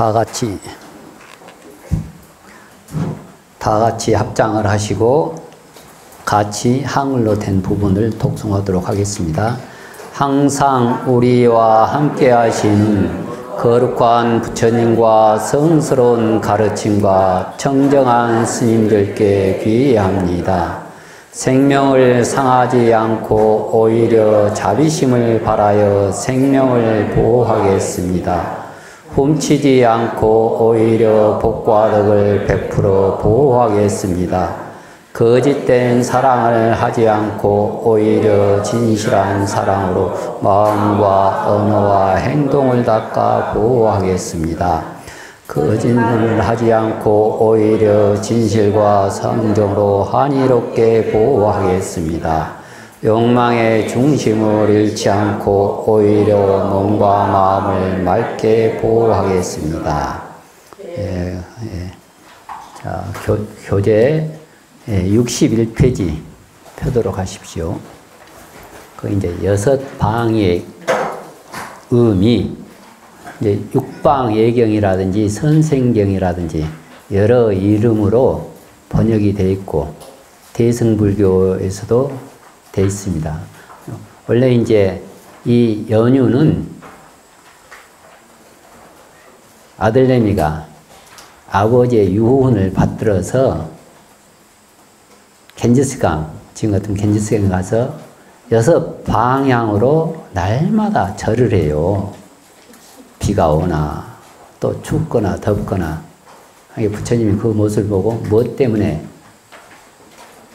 다 같이 합장을 하시고 같이 한글로 된 부분을 독송하도록 하겠습니다. 항상 우리와 함께 하신 거룩한 부처님과 성스러운 가르침과 청정한 스님들께 귀의합니다. 생명을 상하지 않고 오히려 자비심을 발하여 생명을 보호하겠습니다. 훔치지 않고 오히려 복과 덕을 베풀어 보호하겠습니다. 거짓된 사랑을 하지 않고 오히려 진실한 사랑으로 마음과 언어와 행동을 닦아 보호하겠습니다. 거짓말을 하지 않고 오히려 진실과 성정으로 한이롭게 보호하겠습니다. 욕망의 중심을 잃지 않고 오히려 몸과 마음을 맑게 보호하겠습니다. 자, 교재 61페이지 펴도록 하십시오. 그 이제 6방의 의미, 이제 육방 예경이라든지 선생경이라든지 여러 이름으로 번역이 되어 있고 대승불교에서도 되어 있습니다. 원래 이제 이 연유는 아들내미가 아버지의 유혼을 받들어서 겐지스강, 지금 같은 겐지스강에 가서 6방향으로 날마다 절을 해요. 비가 오나 또 춥거나 덥거나. 부처님이 그 모습을 보고 무엇 때문에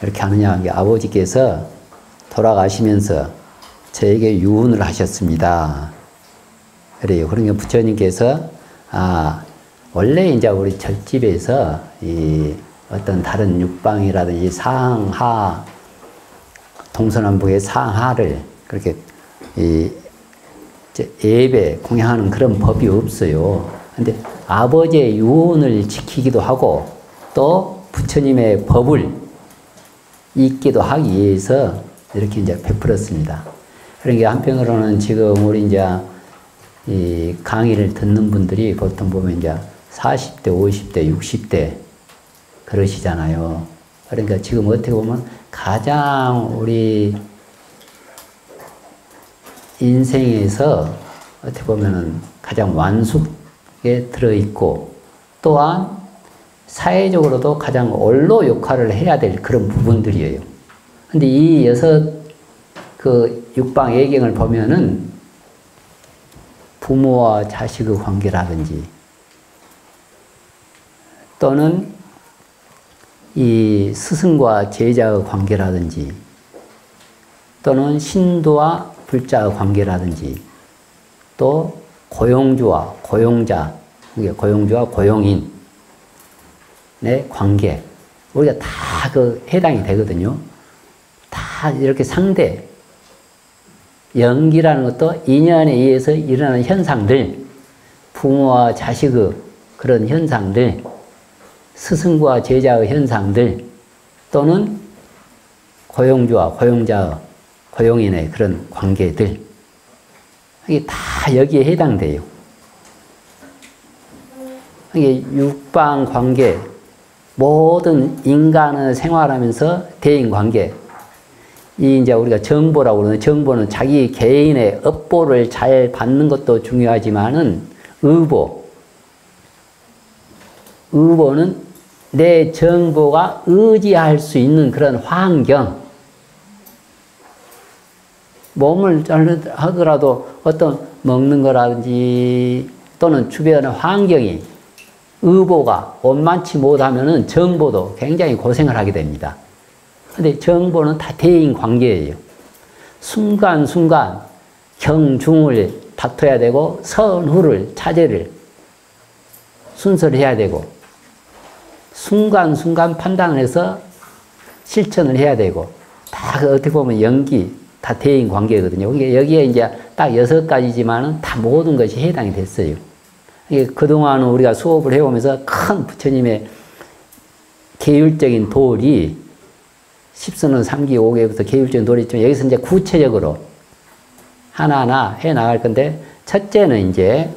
이렇게 하느냐 하는 게 아버지께서 돌아가시면서 저에게 유언을 하셨습니다. 그래요. 그러니까 부처님께서 원래 이제 우리 절집에서 이 어떤 다른 육방이라든지 상하, 동서남북의 상하를 그렇게 예배, 공양하는 그런 법이 없어요. 근데 아버지의 유언을 지키기도 하고 또 부처님의 법을 잊기도 하기 위해서 이렇게 이제 베풀었습니다. 그러니까 한편으로는 지금 우리 이제 이 강의를 듣는 분들이 보통 보면 이제 40대, 50대, 60대 그러시잖아요. 그러니까 지금 어떻게 보면 가장 우리 인생에서 어떻게 보면은 가장 완숙에 들어있고 또한 사회적으로도 가장 원로 역할을 해야 될 그런 부분들이에요. 근데 이 6 육방 예경을 보면은 부모와 자식의 관계라든지 또는 이 스승과 제자의 관계라든지 또는 신도와 불자의 관계라든지 또 고용주와 고용자, 고용주와 고용인의 관계, 우리가 다 해당이 되거든요. 다 이렇게 상대, 연기라는 것도 인연에 의해서 일어나는 현상들, 부모와 자식의 그런 현상들, 스승과 제자의 현상들, 또는 고용주와 고용자의, 고용인의 그런 관계들, 이게 다 여기에 해당돼요. 이게 육방 관계, 모든 인간의 생활하면서 대인 관계, 이 이제 우리가 정보라고 그러는, 정보는 자기 개인의 업보를 잘 받는 것도 중요하지만은 의보는 내 정보가 의지할 수 있는 그런 환경, 몸을 하더라도 어떤 먹는 거라든지 또는 주변의 환경이 의보가 원만치 못하면은 정보도 굉장히 고생을 하게 됩니다. 근데 정보는 다 대인 관계예요. 순간순간 경중을 다퉈야 되고 선후를, 차제를 순서를 해야 되고 순간순간 판단을 해서 실천을 해야 되고 다 어떻게 보면 연기, 다 대인 관계거든요. 여기에 이제 딱 6가지지만은 다 모든 것이 해당이 됐어요. 그동안 우리가 수업을 해오면서 큰 부처님의 계율적인 도리, 10선은 3기 5개부터 계율적인 도리 있지만 여기서 이제 구체적으로 하나하나 해 나갈 건데, 첫째는 이제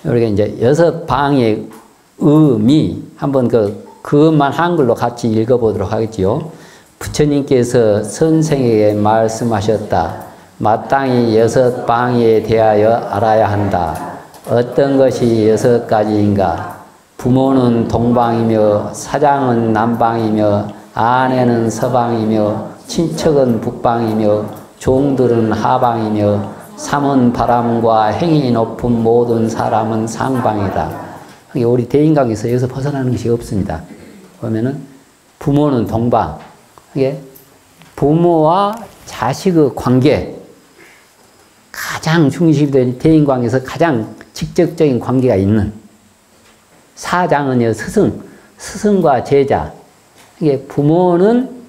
우리가 이제 6방의 의미, 한번 그것만 한글로 같이 읽어보도록 하겠지요. 부처님께서 선생에게 말씀하셨다. 마땅히 6방에 대하여 알아야 한다. 어떤 것이 6가지인가? 부모는 동방이며, 사장은 남방이며, 아내는 서방이며, 친척은 북방이며, 종들은 하방이며, 삼은 바람과 행이 높은 모든 사람은 상방이다. 우리 대인강에서 여기서 벗어나는 것이 없습니다. 보면은 부모는 동방, 부모와 자식의 관계, 가장 중심이 된 대인강에서 가장 직접적인 관계가 있는, 사장은 스승과 제자. 이게 부모는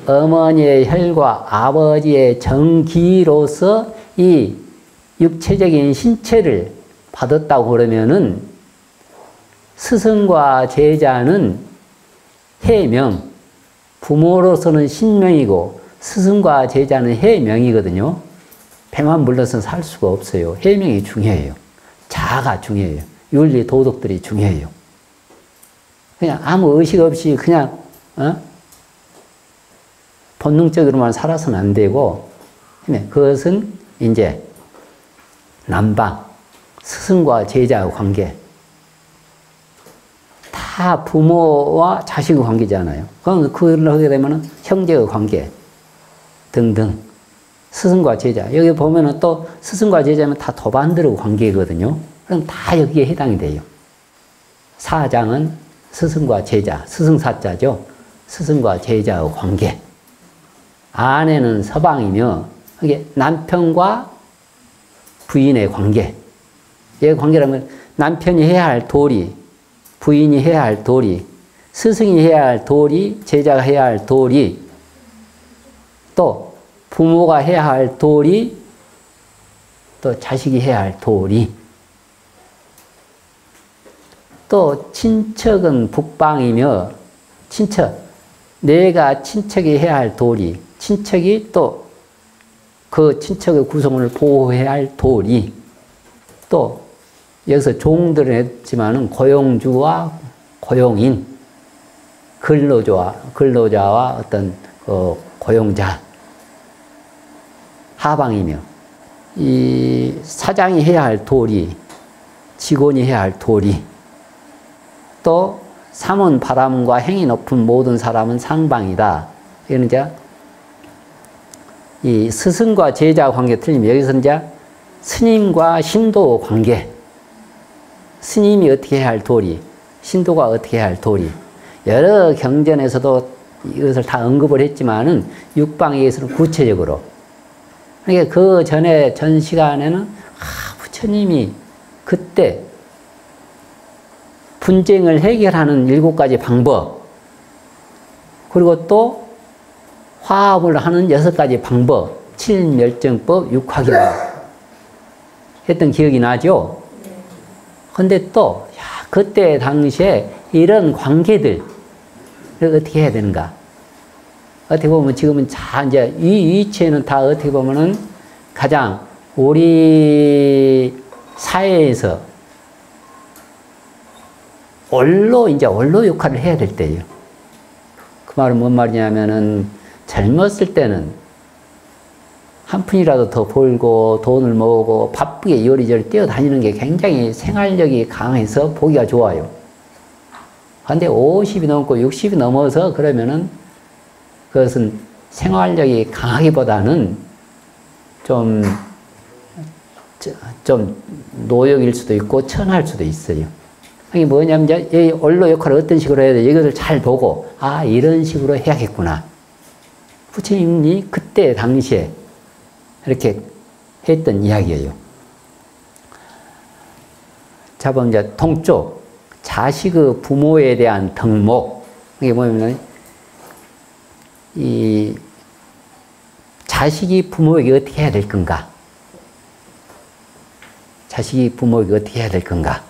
어머니의 혈과 아버지의 정기로서 이 육체적인 신체를 받았다고 그러면은, 스승과 제자는 해명, 부모로서는 신명이고 스승과 제자는 해명이거든요. 배만 불러서 살 수가 없어요. 해명이 중요해요. 자아가 중요해요. 윤리, 도덕들이 중요해요. 그냥 아무 의식 없이 그냥 본능적으로만 살아서는 안 되고, 그것은 이제 남방, 스승과 제자의 관계, 다 부모와 자식의 관계잖아요. 그럼 그걸 하게 되면 형제의 관계 등등, 스승과 제자. 여기 보면은 또 스승과 제자면 다 도반들의 관계거든요. 그럼 다 여기에 해당이 돼요. 사장은 스승과 제자, 스승사자죠. 스승과 제자의 관계. 아내는 서방이며, 이게 남편과 부인의 관계. 이 관계라면 남편이 해야 할 도리, 부인이 해야 할 도리, 스승이 해야 할 도리, 제자가 해야 할 도리, 또 부모가 해야 할 도리, 또 자식이 해야 할 도리. 또 친척은 북방이며, 내가 친척이 해야 할 도리, 친척이 또 그 친척의 구성원을 보호해야 할 도리, 또 여기서 종들은 했지만은 고용주와 고용인, 근로자와 어떤 고용자, 하방이며, 이 사장이 해야 할 도리, 직원이 해야 할 도리, 또 삼은 바람과 행이 높은 모든 사람은 상방이다. 이거는 이제 이 스승과 제자 관계 틀리면, 여기서 이제 스님과 신도 관계, 스님이 어떻게 해야 할 도리, 신도가 어떻게 해야 할 도리, 여러 경전에서도 이것을 다 언급을 했지만은 육방에서는 구체적으로. 그러니까 그 전에 전 시간에는 부처님이 그때 분쟁을 해결하는 7가지 방법, 그리고 또 화합을 하는 6가지 방법, 7멸정법, 6화기법 했던 기억이 나죠? 근데 또 그때 당시에 이런 관계들을 어떻게 해야 되는가? 어떻게 보면 지금은 이제 이 위치에는 다 어떻게 보면은 가장 우리 사회에서 원로 역할을 해야 될 때예요. 그 말은 뭔 말이냐면은, 젊었을 때는 한 푼이라도 더 벌고 돈을 모으고 바쁘게 요리조리 뛰어다니는 게 굉장히 생활력이 강해서 보기가 좋아요. 근데 50이 넘고 60이 넘어서 그러면은 그것은 생활력이 강하기보다는 좀 노역일 수도 있고 천할 수도 있어요. 이게 뭐냐면, 이제 이 원로 역할을 어떤 식으로 해야 돼? 이것을 잘 보고, 이런 식으로 해야겠구나. 부처님이 그때 당시에 이렇게 했던 이야기예요. 자, 그럼 이제 동쪽, 자식의 부모에 대한 덕목. 이게 뭐냐면, 이 자식이 부모에게 어떻게 해야 될 건가? 자식이 부모에게 어떻게 해야 될 건가?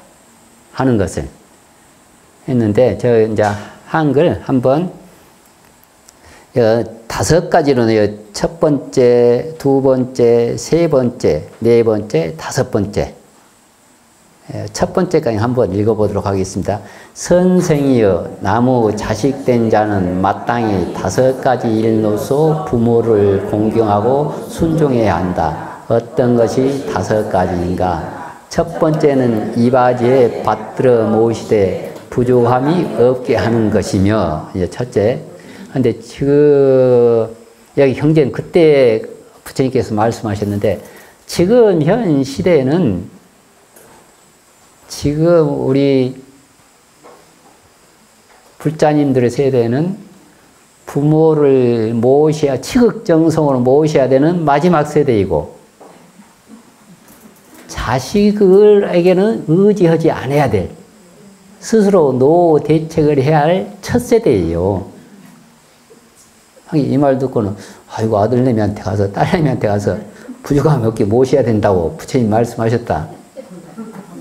하는 것을 했는데, 저 이제 한글 한번 5가지로, 첫 번째, 두 번째, 세 번째, 네 번째, 5번째, 첫 번째까지 한번 읽어보도록 하겠습니다. 선생이여 나무 자식된 자는 마땅히 5가지 일로서 부모를 공경하고 순종해야 한다. 어떤 것이 5가지인가? 첫 번째는 이바지에 받들어 모으시되 부족함이 없게 하는 것이며, 이제 첫째. 근데 지금 여기 형제는 그때 부처님께서 말씀하셨는데, 지금 현 시대에는 지금 우리 불자님들의 세대는 부모를 모셔야, 치극정성으로 모셔야 되는 마지막 세대이고, 자식에게는 의지하지 않아야 될, 스스로 노후 대책을 해야 할 첫 세대예요. 이 말 듣고는, 아이고, 아들내미한테 가서, 딸내미한테 가서 부족함이 없게 모셔야 된다고 부처님 말씀하셨다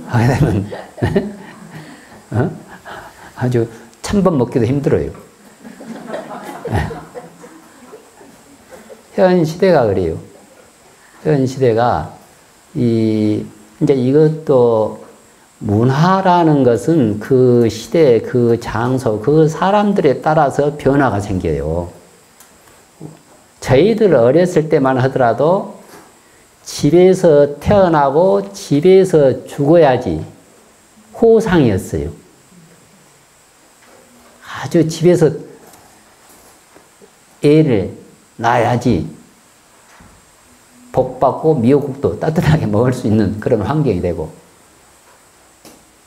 하게 되면, 아주 찬밥 먹기도 힘들어요. 현 시대가 그래요. 현 시대가, 이제 이것도 문화라는 것은 그 시대, 그 장소, 그 사람들에 따라서 변화가 생겨요. 저희들 어렸을 때만 하더라도 집에서 태어나고 집에서 죽어야지 호상이었어요. 아주 집에서 애를 낳아야지 복받고 미역국도 따뜻하게 먹을 수 있는 그런 환경이 되고,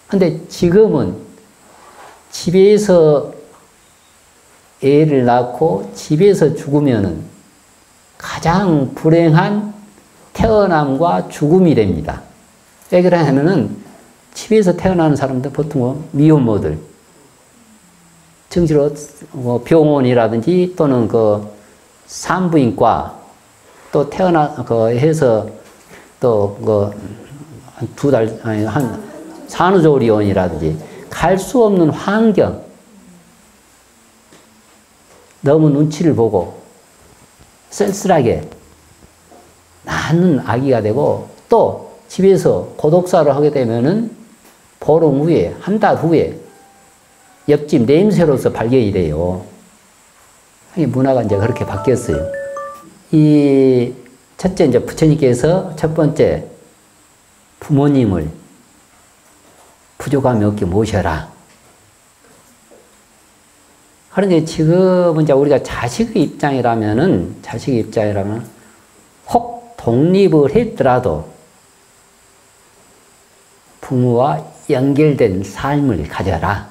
근데 지금은 집에서 애를 낳고 집에서 죽으면은 가장 불행한 태어남과 죽음이 됩니다. 왜 그러냐면은 집에서 태어나는 사람들 보통 미혼모들, 정시로 병원이라든지 또는 그 산부인과 또 해서 또 한 2달, 아니, 한 산후조리원이라든지 갈 수 없는 환경, 너무 눈치를 보고 쓸쓸하게 낳는 아기가 되고, 또 집에서 고독사를 하게 되면은 보름 후에, 한 달 후에 옆집 냄새로서 발견이 돼요. 문화가 이제 그렇게 바뀌었어요. 이 첫째, 이제 부처님께서 첫 번째 부모님을 부족함이 없게 모셔라. 그런데 지금 이제 우리가 자식의 입장이라면 혹 독립을 했더라도 부모와 연결된 삶을 가져라.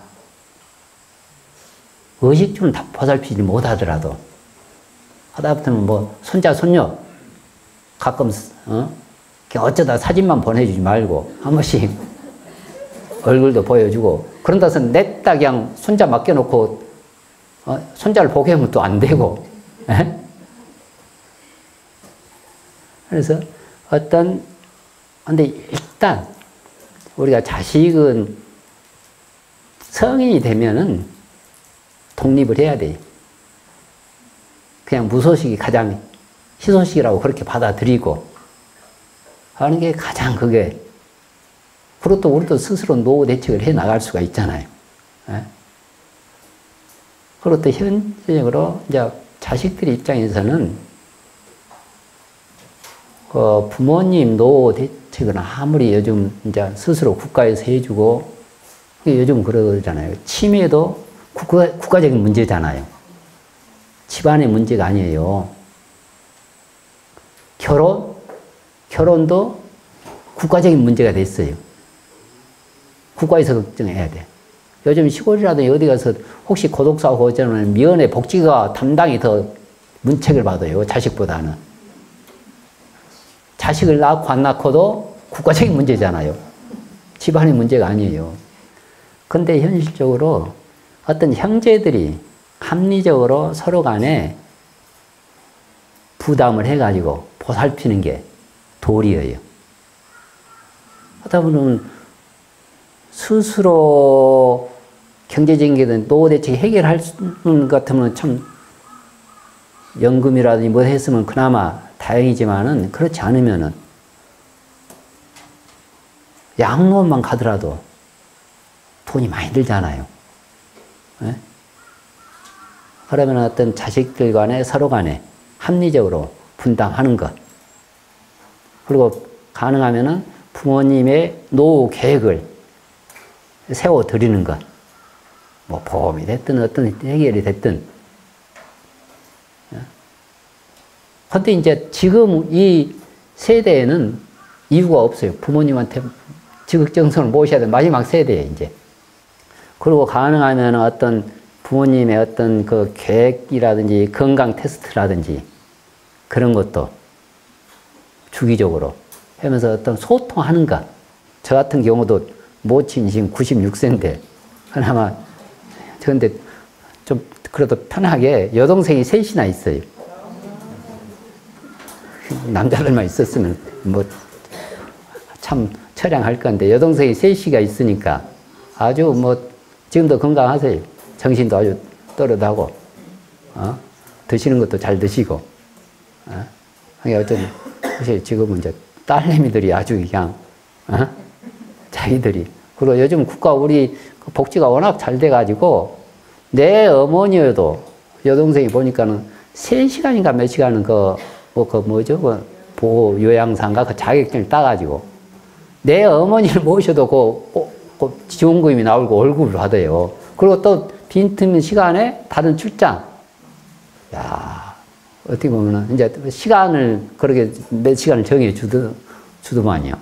의식주는 다 보살피지 못하더라도, 하다못하면 뭐 손자 손녀 가끔 어쩌다 사진만 보내주지 말고 한 번씩 얼굴도 보여주고, 그런다 해서 냈다 그냥 손자 맡겨놓고 손자를 보게 하면 또 안 되고. 그래서 근데 일단 우리가 자식은 성인이 되면은 독립을 해야 돼. 그냥 무소식이 가장 희소식이라고 그렇게 받아들이고 하는 게 가장 그게. 그리고 또 우리도 스스로 노후 대책을 해 나갈 수가 있잖아요. 그리고 또 현실적으로 이제 자식들 입장에서는 부모님 노후 대책은 아무리 요즘 이제 스스로 국가에서 해주고, 요즘 그러잖아요. 치매도 국가적인 문제잖아요. 집안의 문제가 아니에요. 결혼도 국가적인 문제가 됐어요. 국가에서 걱정해야 돼. 요즘 시골이라든지 어디 가서 혹시 고독사하고 어쩌면 미연의 복지가 담당이 더 문책을 받아요. 자식보다는. 자식을 낳고 안 낳고도 국가적인 문제잖아요. 집안의 문제가 아니에요. 근데 현실적으로 어떤 형제들이 합리적으로 서로 간에 부담을 해가지고 보살피는 게 도리예요. 하다 보면 스스로 경제적인 게든 노후 대책 해결할 수 있는 것 같으면 참 연금이라든지 뭐 했으면 그나마 다행이지만은 그렇지 않으면은 양로원만 가더라도 돈이 많이 들잖아요. 예? 그러면 어떤 자식들 간에 서로 간에 합리적으로 분담하는 것. 그리고 가능하면은 부모님의 노후 계획을 세워드리는 것. 뭐 보험이 됐든 어떤 해결이 됐든. 근데 이제 지금 이 세대에는 이유가 없어요. 부모님한테 지극정성을 모셔야 되는 마지막 세대에 이제. 그리고 가능하면 어떤 부모님의 어떤 그 계획이라든지 건강 테스트라든지 그런 것도 주기적으로 하면서 어떤 소통하는 것. 저 같은 경우도 모친이 지금 96세인데 그나마 그런데 좀 그래도 편하게 여동생이 셋이나 있어요. 남자들만 있었으면 뭐 참 처량할 건데 여동생이 셋이가 있으니까 아주 뭐 지금도 건강하세요. 정신도 아주 또렷하고 드시는 것도 잘 드시고 어떤 사실 지금은 이제 딸내미들이 아주 그냥 자기들이 그리고 요즘 국가 우리 복지가 워낙 잘 돼가지고 내 어머니여도 여동생이 보니까는 3시간인가 몇 시간은 보호 요양사인가 그 자격증을 따가지고 내 어머니를 모셔도 그 지원금이 나오고 월급을 받아요. 그리고 또 빈틈 시간에 다른 출장. 야, 어떻게 보면은 이제 시간을 그렇게 몇 시간을 정해 주더만요.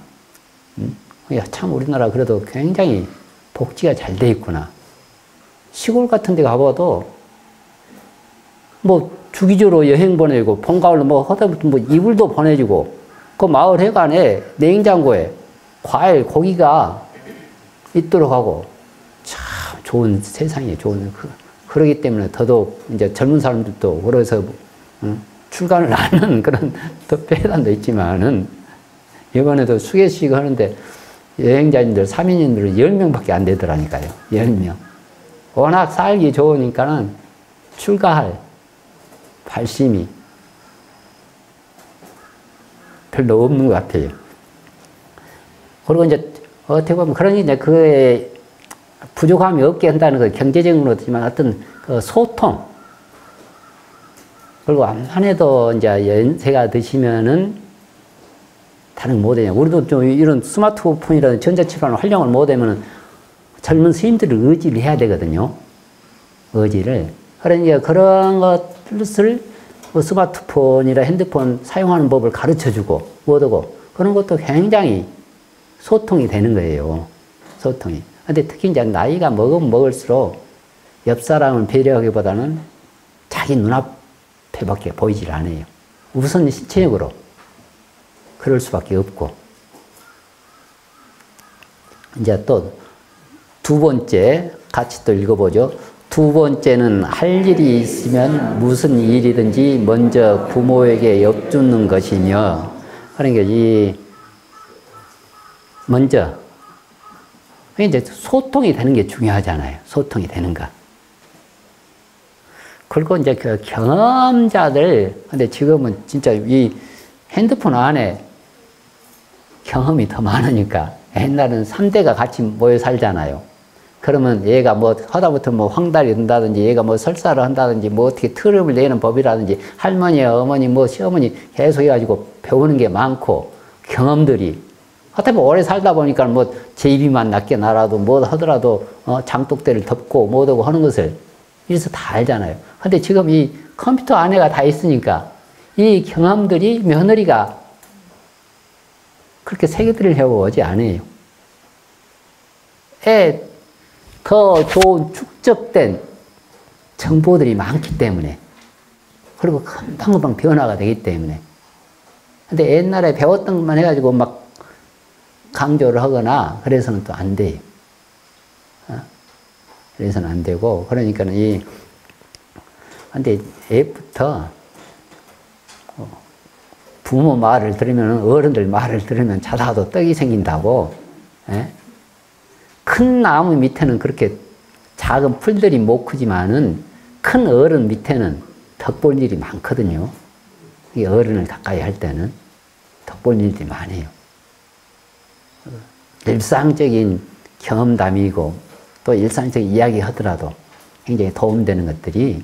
야, 참 우리나라 그래도 굉장히 복지가 잘 돼 있구나. 시골 같은 데 가봐도 뭐 주기적으로 여행 보내고 봄, 가을로 뭐 하다못해 뭐 이불도 보내주고 그 마을 회관에 냉장고에 과일, 고기가 있도록 하고 참 좋은 세상이에요. 좋은 그러기 때문에 더더욱 이제 젊은 사람들도 그래서 출간을 하는 그런 더 폐단도 있지만은 이번에도 수계식 하는데 여행자님들, 3인인들은 10명밖에 안 되더라니까요. 10명. 워낙 살기 좋으니까는 출가할 발심이 별로 없는 것 같아요. 그리고 이제 어떻게 보면 그러니 이제 그에 부족함이 없게 한다는 거 경제적으로지만 어떤 그 소통 그리고 한 해도 이제 연세가 드시면은 다른 못하냐. 우리도 좀 이런 스마트폰이라든 전자치료를 활용을 못하면은 젊은 스님들을 의지를 해야 되거든요. 의지를. 그러니까 그런 것을 스마트폰이나 핸드폰 사용하는 법을 가르쳐 주고, 뭐하고, 그런 것도 굉장히 소통이 되는 거예요. 소통이. 근데 특히 이제 나이가 먹으면 먹을수록 옆 사람을 배려하기보다는 자기 눈앞에밖에 보이질 않아요. 우선 신체적으로. 그럴 수밖에 없고. 이제 또 두 번째, 같이 또 읽어보죠. 두 번째는 할 일이 있으면 무슨 일이든지 먼저 부모에게 엿주는 것이며, 그러니까 먼저, 이제 소통이 되는 게 중요하잖아요. 소통이 되는 거. 그리고 이제 그 경험자들, 근데 지금은 진짜 이 핸드폰 안에 경험이 더 많으니까, 옛날에는 3대가 같이 모여 살잖아요. 그러면 얘가 뭐 하다못해 뭐 황달이 된다든지 얘가 뭐 설사를 한다든지 뭐 어떻게 트름을 내는 법이라든지 할머니, 어머니, 뭐 시어머니 계속 해가지고 배우는 게 많고 경험들이 하여튼 오래 살다 보니까 뭐 제비만 낮게 날아도 뭐 하더라도 장독대를 덮고 뭐하고 하는 것을 이래서 다 알잖아요. 근데 지금 이 컴퓨터 안에가 다 있으니까 이 경험들이 며느리가 그렇게 새겨들으려고 오지 않아요. 더 좋은 축적된 정보들이 많기 때문에 그리고 금방금방 변화가 되기 때문에 근데 옛날에 배웠던 것만 해가지고 막 강조를 하거나 그래서는 또 안 돼요. 그래서는 안 되고 그러니까는 근데 애부터 부모 말을 들으면 어른들 말을 들으면 자다가도 떡이 생긴다고. 예? 큰 나무 밑에는 그렇게 작은 풀들이 못 크지만은 큰 어른 밑에는 덕 볼 일이 많거든요. 이 어른을 가까이 할 때는 덕 볼 일이 많아요. 일상적인 경험담이고 또 일상적인 이야기 하더라도 굉장히 도움되는 것들이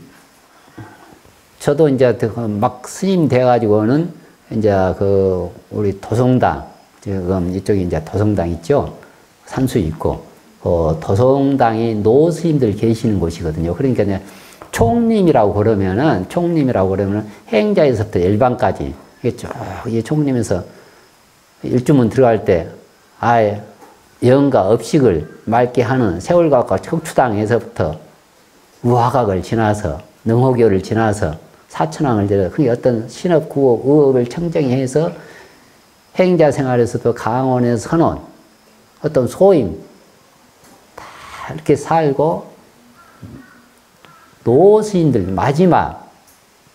저도 이제 막 스님 돼가지고는 이제 그 우리 도성당 지금 이쪽에 이제 도성당 있죠. 산수 있고 도성당이 노 스님들 계시는 곳이거든요. 그러니까 이제 총림이라고 그러면은 행자에서부터 열반까지 이게 쭉 총림에서 일주문 들어갈 때 아예 영과 업식을 맑게 하는 세월각과 척추당에서부터 우화각을 지나서 능호교를 지나서 사천왕을 지나서 그게 어떤 신업, 구호, 의업을 청정해서 행자 생활에서도 강원에서 서놓은 어떤 소임 다 이렇게 살고 노스인들 마지막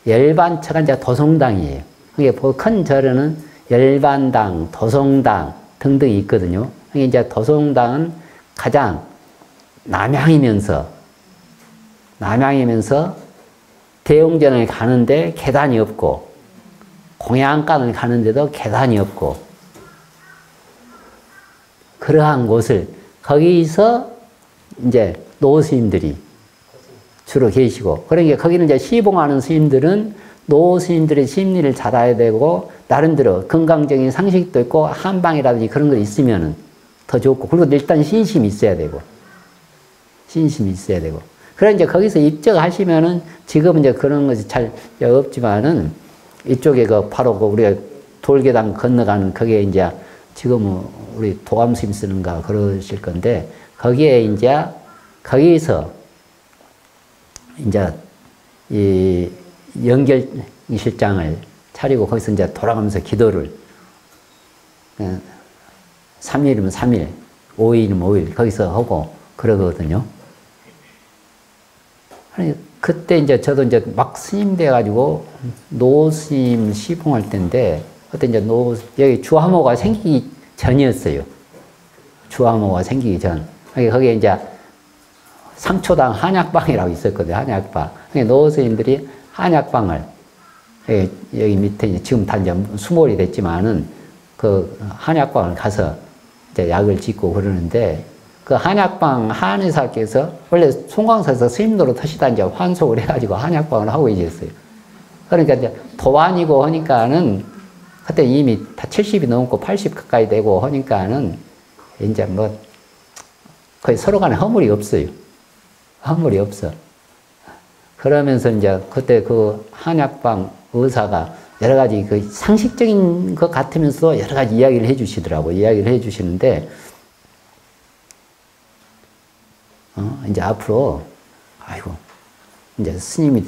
열반처가 이제 도성당이에요. 그게 큰 절에는 열반당, 도성당 등등이 있거든요. 이제 도성당은 가장 남향이면서 대웅전을 가는데 계단이 없고 공양간을 가는데도 계단이 없고 그러한 곳을 거기서 이제 노스님들이 주로 계시고 그러니까 거기는 이제 시봉하는 스님들은 노스님들의 심리를 잘 알아야 되고 나름대로 건강적인 상식도 있고 한방이라든지 그런 거 있으면은 더 좋고 그리고 일단 신심이 있어야 되고 그래 이제 거기서 입적하시면은 지금은 이제 그런 것이 잘 없지만은 이쪽에 그 바로 그 우리가 돌계단 건너가는 거기에 이제 지금은 우리 도감스님 쓰는가 그러실 건데 거기에 이제 거기서 이제 이 연결실장을 차리고 거기서 이제 돌아가면서 기도를 3일이면 3일, 5일이면 5일 거기서 하고 그러거든요. 그때 이제 저도 이제 막 스님 돼가지고 노스님 시봉할 때인데 그때 이제 여기 주화모가 생기기 전이었어요. 주화모가 생기기 전. 거기에 이제 상초당 한약방이라고 있었거든요. 한약방. 노스님들이 한약방을 여기 밑에 이제 지금 다 이제 수몰이 됐지만은 그 한약방을 가서 이제 약을 짓고 그러는데 그 한약방 한의사께서 원래 송광사에서 스님 노릇 하시다 이제 환속을 해가지고 한약방을 하고 계셨어요. 그러니까 이제 도안이고 하니까는 그때 이미 다 70이 넘고 80 가까이 되고 하니까는 이제 뭐 거의 서로 간에 허물이 없어요. 허물이 없어. 그러면서 이제 그때 그 한약방 의사가 여러 가지 그 상식적인 것 같으면서도 여러 가지 이야기를 해 주시더라고요. 이야기를 해 주시는데, 이제 앞으로, 아이고, 이제 스님이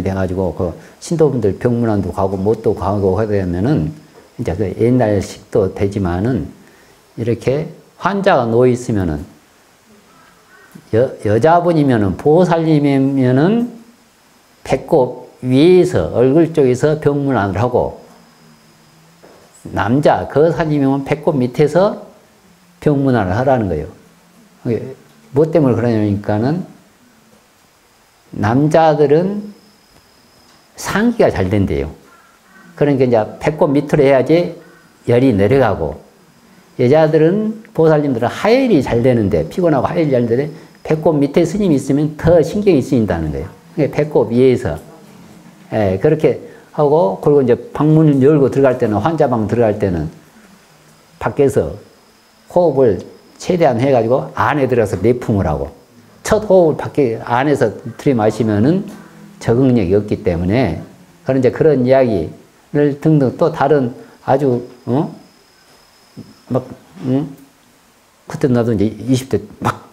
돼가지고 그 신도분들 병문안도 가고 못도 가고 하려면은 이제 그 옛날식도 되지만은 이렇게 환자가 누워 있으면은 여자분이면은 보살님이면은 배꼽 위에서 얼굴 쪽에서 병문안을 하고 남자 거사님이면 배꼽 밑에서 병문안을 하라는 거예요. 뭐 때문에 그러냐니까는 남자들은 상기가 잘 된대요. 그러니까 이제 배꼽 밑으로 해야지 열이 내려가고 여자들은 보살님들은 하열이 잘 되는데 피곤하고 하열이 잘 되는데 배꼽 밑에 스님이 있으면 더 신경이 쓰인다는 거예요. 그러니까 배꼽 위에서 그렇게 하고 그리고 이제 방문 열고 들어갈 때는 환자방 들어갈 때는 밖에서 호흡을 최대한 해가지고 안에 들어가서 내품을 하고 첫 호흡을 밖에 안에서 들이마시면은 적응력이 없기 때문에 그런 이야기를 등등 또 다른 아주 그때 나도 이제 20대 막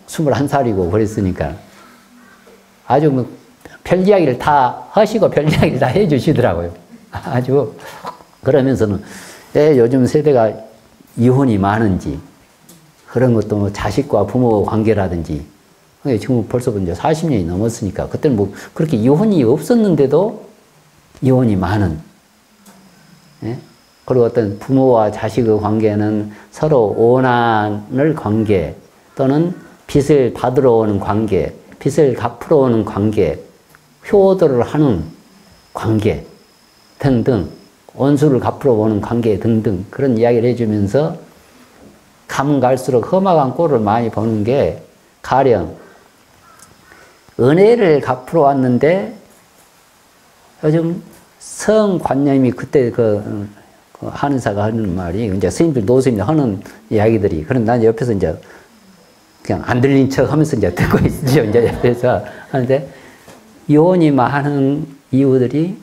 21살이고 그랬으니까 아주 뭐 별 이야기를 다 하시고 별 이야기를 다 해주시더라고요. 아주 그러면서는 왜 요즘 세대가 이혼이 많은지 그런 것도 뭐 자식과 부모 관계라든지 지금 벌써 이제 40년이 넘었으니까 그때는 뭐 그렇게 이혼이 없었는데도 이혼이 많은 그리고 어떤 부모와 자식의 관계는 서로 원한을 관계 또는 빚을 받으러 오는 관계 빚을 갚으러 오는 관계 효도를 하는 관계 등등 원수를 갚으러 오는 관계 등등 그런 이야기를 해주면서 가면 갈수록 험악한 꼴을 많이 보는 게 가령 은혜를 갚으러 왔는데 요즘 성관념이 그때 그 한의사가 하는 말이 이제 스님들 노스님들 하는 이야기들이 그런 난 옆에서 이제 그냥 안 들린 척 하면서 이제 듣고 있죠. 이제 옆에서 하는데 요원이만 하는 이유들이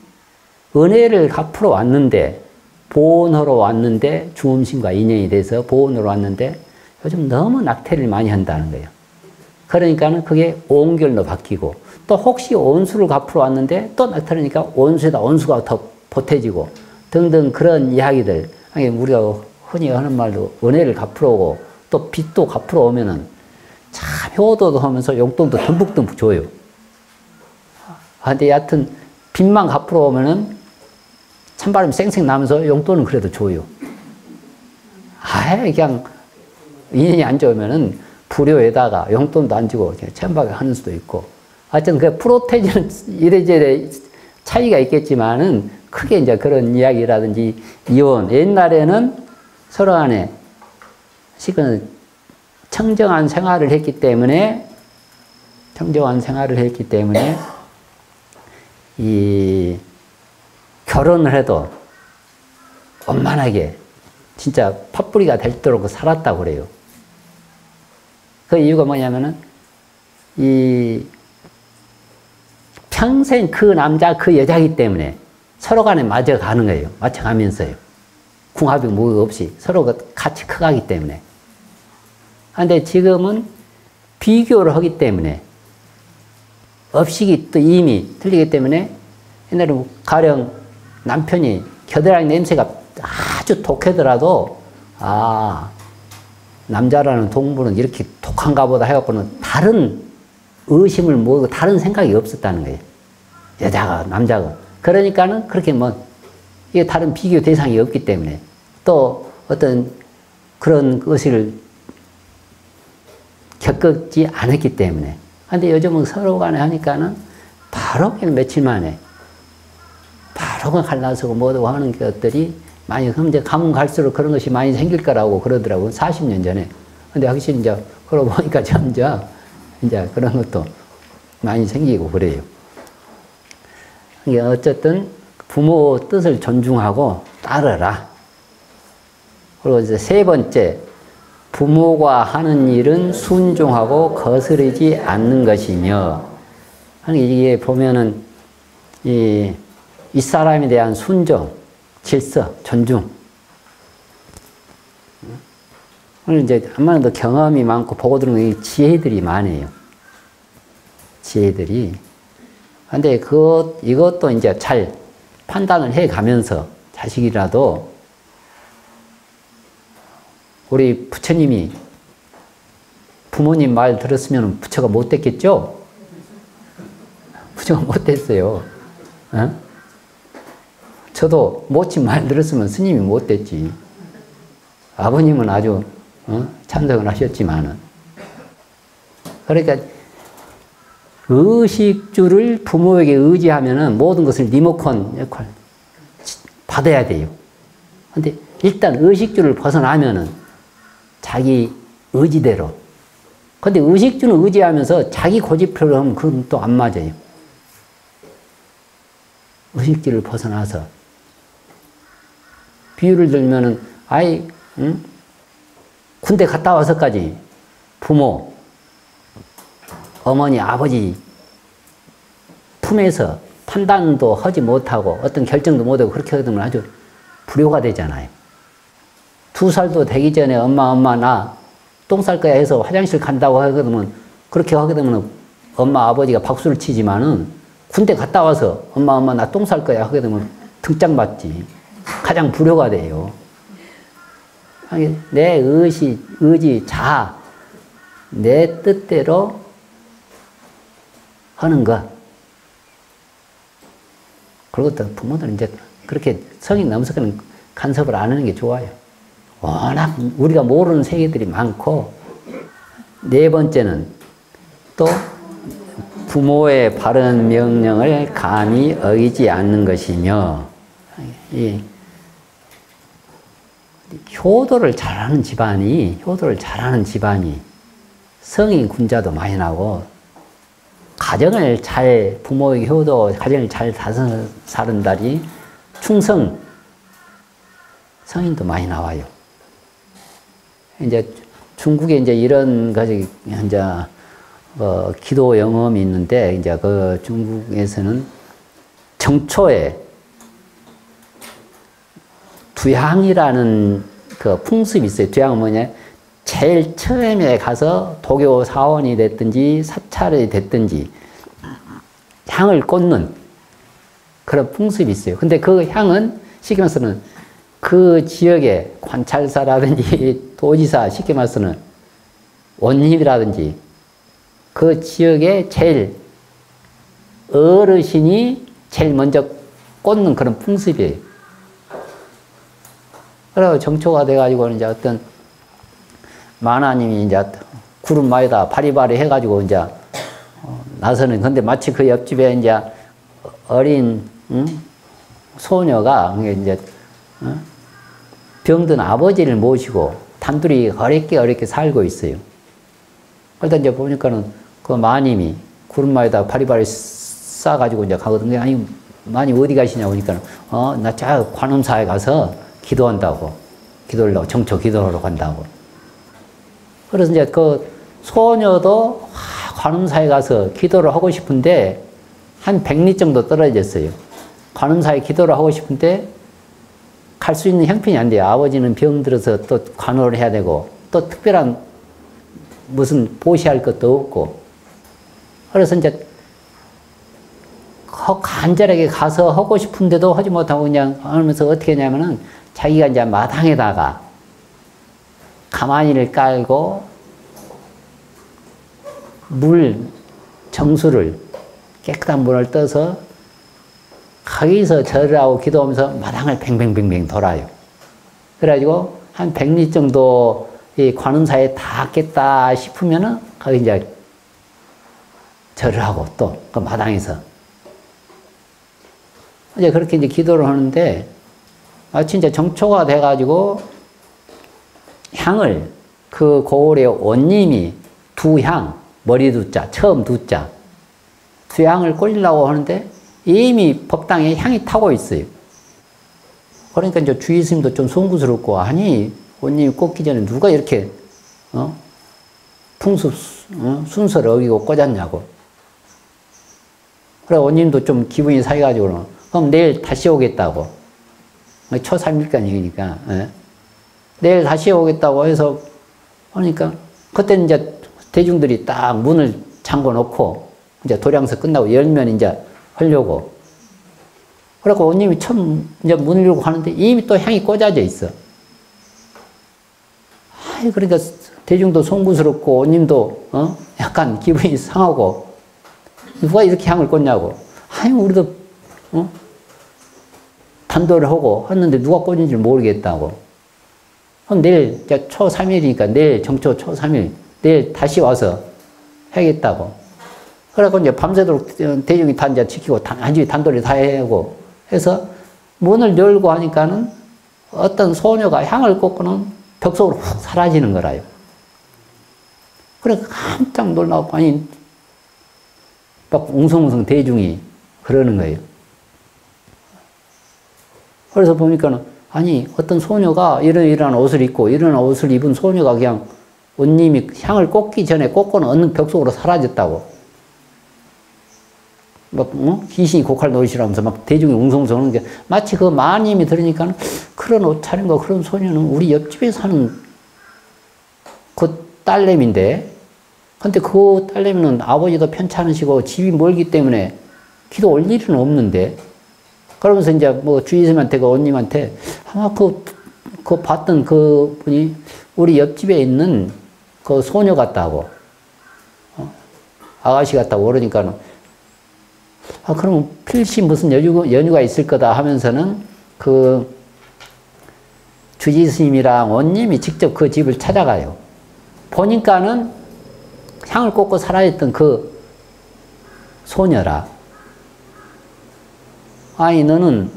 은혜를 갚으러 왔는데 보온하러 왔는데 중음신과 인연이 돼서 보온으로 왔는데 요즘 너무 낙태를 많이 한다는 거예요. 그러니까는 그게 온결로 바뀌고 또 혹시 온수를 갚으러 왔는데 또 낙태하니까 온수에다 온수가 더 보태지고 등등 그런 이야기들. 우리가 흔히 하는 말도 은혜를 갚으러 오고 또 빚도 갚으러 오면은 참 효도도 하면서 용돈도 듬뿍듬뿍 줘요. 근데 여하튼 빚만 갚으러 오면은 찬바람이 쌩쌩 나면서 용돈은 그래도 줘요. 아예 그냥 인연이 안 좋으면은 불효에다가 용돈도 안 주고 천박에 하는 수도 있고. 하여튼 그 프로테이지는 이래저래 차이가 있겠지만은 크게 이제 그런 이야기라든지 이혼. 옛날에는 서로 간에 청정한 생활을 했기 때문에 이 결혼을 해도 원만하게 진짜 팥뿌리가 될 도록 살았다고 그래요. 그 이유가 뭐냐면은 이 평생 그 남자 그 여자이기 때문에 서로 간에 맞아가는 거예요. 맞춰가면서요. 궁합이 뭐가 없이 서로 같이 커가기 때문에. 그런데 지금은 비교를 하기 때문에 업식이 또 이미 틀리기 때문에 옛날에 가령 남편이 겨드랑이 냄새가 아주 독하더라도 남자라는 동물은 이렇게 독한가 보다 해갖고는 다른 의심을 모으고 다른 생각이 없었다는 거예요. 여자가 남자가. 그러니까는 그렇게 이게 다른 비교 대상이 없기 때문에 또 어떤 그런 것을 겪지 않았기 때문에. 근데 요즘은 서로 간에 하니까는 바로 그냥 며칠 만에 바로 갈라서고 뭐도 하는 것들이 많이 이제 가면 갈수록 그런 것이 많이 생길 거라고 그러더라고요. 40년 전에. 근데 확실히 이제 그러고 보니까 점점 이제 그런 것도 많이 생기고 그래요. 어쨌든 부모 뜻을 존중하고 따르라. 그리고 이제 세 번째, 부모가 하는 일은 순종하고 거스르지 않는 것이며, 이게 보면은 이 사람에 대한 순종, 질서, 존중. 이제 아무래도 경험이 많고 보고 들은 지혜들이 많아요. 지혜들이. 근데 이것도 이제 잘 판단을 해 가면서 자식이라도 우리 부처님이 부모님 말 들었으면 부처가 못 됐겠죠? 부처가 못 됐어요. 어? 저도 모친 말 들었으면 스님이 못 됐지. 아버님은 아주 찬성을 하셨지만은. 그러니까 의식주를 부모에게 의지하면은 모든 것을 리모컨 역할 받아야 돼요. 근데 일단 의식주를 벗어나면은 자기 의지대로. 근데 의식주는 의지하면서 자기 고집대로 하면 그건 또 안 맞아요. 의식주를 벗어나서. 비유를 들면은, 군대 갔다 와서까지 부모, 어머니, 아버지 품에서 판단도 하지 못하고 어떤 결정도 못하고 그렇게 하게 되면 아주 불효가 되잖아요. 2살도 되기 전에 엄마 나 똥 쌀 거야 해서 화장실 간다고 하게 되면 그렇게 하게 되면 엄마 아버지가 박수를 치지만은 군대 갔다 와서 엄마 나 똥 쌀 거야 하게 되면 등짝 맞지. 가장 불효가 돼요. 내 의지, 자아, 내 뜻대로 하는 것. 그리고 또 부모들은 이제 그렇게 성이 넘어서는 간섭을 안 하는 게 좋아요. 워낙 우리가 모르는 세계들이 많고, 네 번째는 또 부모의 바른 명령을 감히 어기지 않는 것이며, 효도를 잘하는 집안이 성인 군자도 많이 나고, 부모의 효도, 가정을 잘 다스린다리 충성 성인도 많이 나와요. 이제 중국에 이제 이런 가지 이제 기도 영험이 있는데, 이제 그 중국에서는 정초에 두향이라는 그 풍습이 있어요. 두향은 뭐냐? 제일 처음에 가서 도교 사원이 됐든지 사찰이 됐든지 향을 꽂는 그런 풍습이 있어요. 근데 그 향은 쉽게 말해서는 그 지역의 관찰사라든지 도지사, 쉽게 말해서는 원님이라든지 그 지역의 제일 어르신이 제일 먼저 꽂는 그런 풍습이에요. 그래서 정초가 돼가지고 이제 어떤 만화님이 이제 구름 마에다 바리바리 해가지고 이제 나서는, 근데 마치 그 옆집에 이제 어린 소녀가 이제 병든 아버지를 모시고 단둘이 어렵게 살고 있어요. 그러다 이제 보니까는 그 마님이 구름마에다 바리바리 싸가지고 이제 가거든요. 아니, 마님 어디 가시냐 보니까, 나 저 관음사에 가서 기도한다고. 정초 기도하러 간다고. 그래서 이제 그 소녀도 관음사에 가서 기도를 하고 싶은데, 한 100리 정도 떨어졌어요. 관음사에 기도를 하고 싶은데, 갈 수 있는 형편이 안 돼요. 아버지는 병들어서 또 관호를 해야 되고, 또 특별한 무슨 보시할 것도 없고. 그래서 이제 간절하게 가서 하고 싶은데도 하지 못하고 그냥 하면서 어떻게 했냐면은, 자기가 이제 마당에다가 가마니를 깔고 정수를, 깨끗한 물을 떠서 거기서 절을 하고 기도하면서 마당을 뱅뱅뱅뱅 돌아요. 그래가지고 한 100리 정도 이 관음사에 닿겠다 싶으면은 거기 이제 절을 하고 또 그 마당에서 이제 그렇게 이제 기도를 하는데, 마치 이제 정초가 돼가지고 향을, 그 고을의 원님이 두향, 머리 두자, 처음 두자, 두향을 꽂으려고 하는데 이미 법당에 향이 타고 있어요. 그러니까 이제 주의 스님도 좀 송구스럽고, 아니, 원님이 꽂기 전에 누가 이렇게, 순서를 어기고 꽂았냐고. 그래, 원님도 좀 기분이 상해가지고, 그럼 내일 다시 오겠다고. 초 3일간이니까, 내일 다시 오겠다고 해서, 하니까, 그때는 이제 대중들이 딱 문을 잠궈 놓고, 이제 도량서 끝나고 열면 이제 하려고. 그래갖고 원님이 처음 이제 문을 열고 가는데 이미 또 향이 꽂아져 있어. 그러니까 대중도 송구스럽고 원님도 약간 기분이 상하고, 누가 이렇게 향을 꽂냐고. 우리도 단도를 하고 했는데 누가 꽂은지 모르겠다고. 그럼 내일 초 3일이니까 내일 정초 초 3일 내일 다시 와서 해야겠다고. 그래갖고 이제 밤새도록 대중이 다 이제 지키고 한주에 단도리 다 하고 해서 문을 열고 하니까는 어떤 소녀가 향을 꽂고는 벽 속으로 훅 사라지는 거라요. 그래 깜짝 놀라고, 아니, 막 웅성웅성 대중이 그러는 거예요. 그래서 보니까는, 아니, 어떤 소녀가 이런 옷을 입고, 이런 옷을 입은 소녀가 그냥 원님이 향을 꽂기 전에 꽂고는 어느 벽 속으로 사라졌다고. 막, 귀신이 고칼 노릇이라면서 막 대중이 웅성웅성 하는 게, 마치 그 마님이 들으니까는, 그런 옷 차린 거, 그런 소녀는 우리 옆집에 사는 그 딸내미인데, 근데 그 딸내미는 아버지도 편찮으시고 집이 멀기 때문에 기도 올 일은 없는데, 그러면서 이제 뭐 주의스님한테, 그 언님한테, 아마 그 봤던 그 분이 우리 옆집에 있는 그 소녀 같다고, 아가씨 같다고 그러니까는, 그럼 필시 무슨 연유가 있을 거다 하면서는 그 주지스님이랑 원님이 직접 그 집을 찾아가요. 보니까는 향을 꽂고 살아있던 그 소녀라. 아니, 너는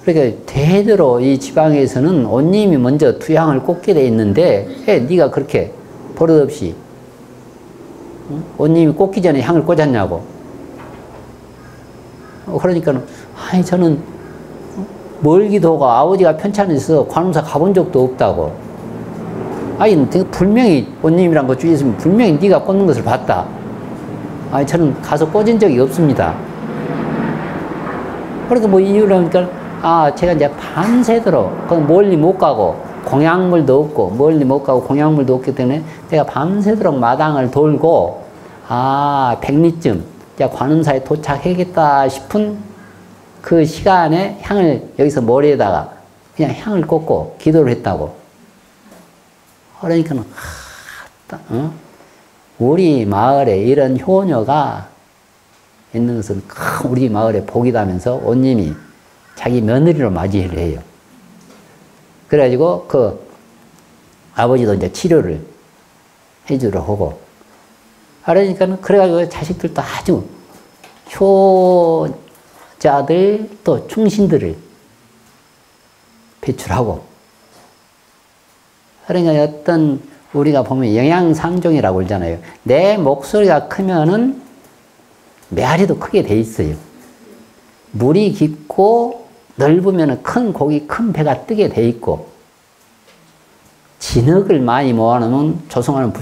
그러니까 대대로 이 지방에서는 온님이 먼저 투양을 꽂게 돼 있는데 네가 그렇게 버릇없이 온님이 꽂기 전에 향을 꽂았냐고. 그러니까 아니 저는 멀기도 하고 아버지가 편찮아서 관음사 가본 적도 없다고. 아니 분명히 온님이란 거 주위에 있으면 분명히 네가 꽂는 것을 봤다. 아니 저는 가서 꽂은 적이 없습니다. 그러니까 뭐 이유라니까 제가 이제 밤새도록 멀리 못 가고 공양물도 없고 멀리 못 가고 공양물도 없기 때문에 제가 밤새도록 마당을 돌고 백리쯤 이제 관음사에 도착하겠다 싶은 그 시간에 향을 여기서 머리에다가 그냥 향을 꽂고 기도를 했다고. 그러니까 우리 마을에 이런 효녀가 있는 것은 큰 우리 마을의 복이다면서 온님이 자기 며느리로 맞이를 해요. 그래가지고 그 아버지도 이제 치료를 해주러 하고. 그러니까 그래가지고 자식들도 아주 효자들 또 충신들을 배출하고. 그러니까 어떤 우리가 보면 영양상종이라고 그러잖아요. 내 목소리가 크면은 메아리도 크게 돼 있어요. 물이 깊고 넓으면 큰 고기, 큰 배가 뜨게 돼 있고, 진흙을 많이 모아놓으면 조성하는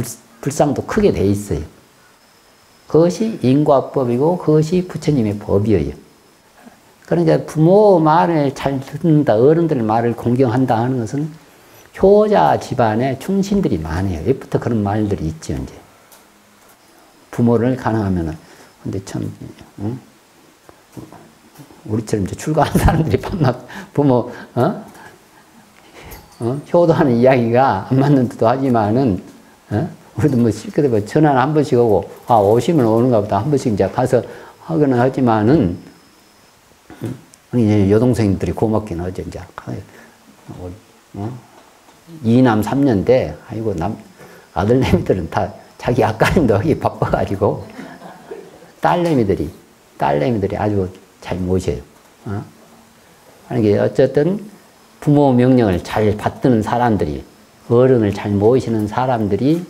불상도 크게 돼 있어요. 그것이 인과법이고 그것이 부처님의 법이에요. 그러니까 부모 말을 잘 듣는다, 어른들 말을 공경한다 하는 것은 효자 집안에 충신들이 많아요. 옛부터 그런 말들이 있죠, 이제. 부모를 가능하면은, 근데 참, 우리처럼 이제 출가한 사람들이 밤낮 부모, 효도하는 이야기가 안 맞는 듯도 하지만은, 우리도 뭐 실컷 뭐 전화를 한 번씩 오고, 오시면 오는가 보다 한 번씩 이제 가서 하거나 하지만은, 이제 여동생들이 고맙긴 하죠, 이제. 2남 3년대, 아이고, 아들내미들은 다 자기 앞가림도 하기 바빠가지고, 딸내미들이 아주 잘 모셔요. 그러니까 어쨌든 부모 명령을 잘 받드는 사람들이, 어른을 잘 모시는 사람들이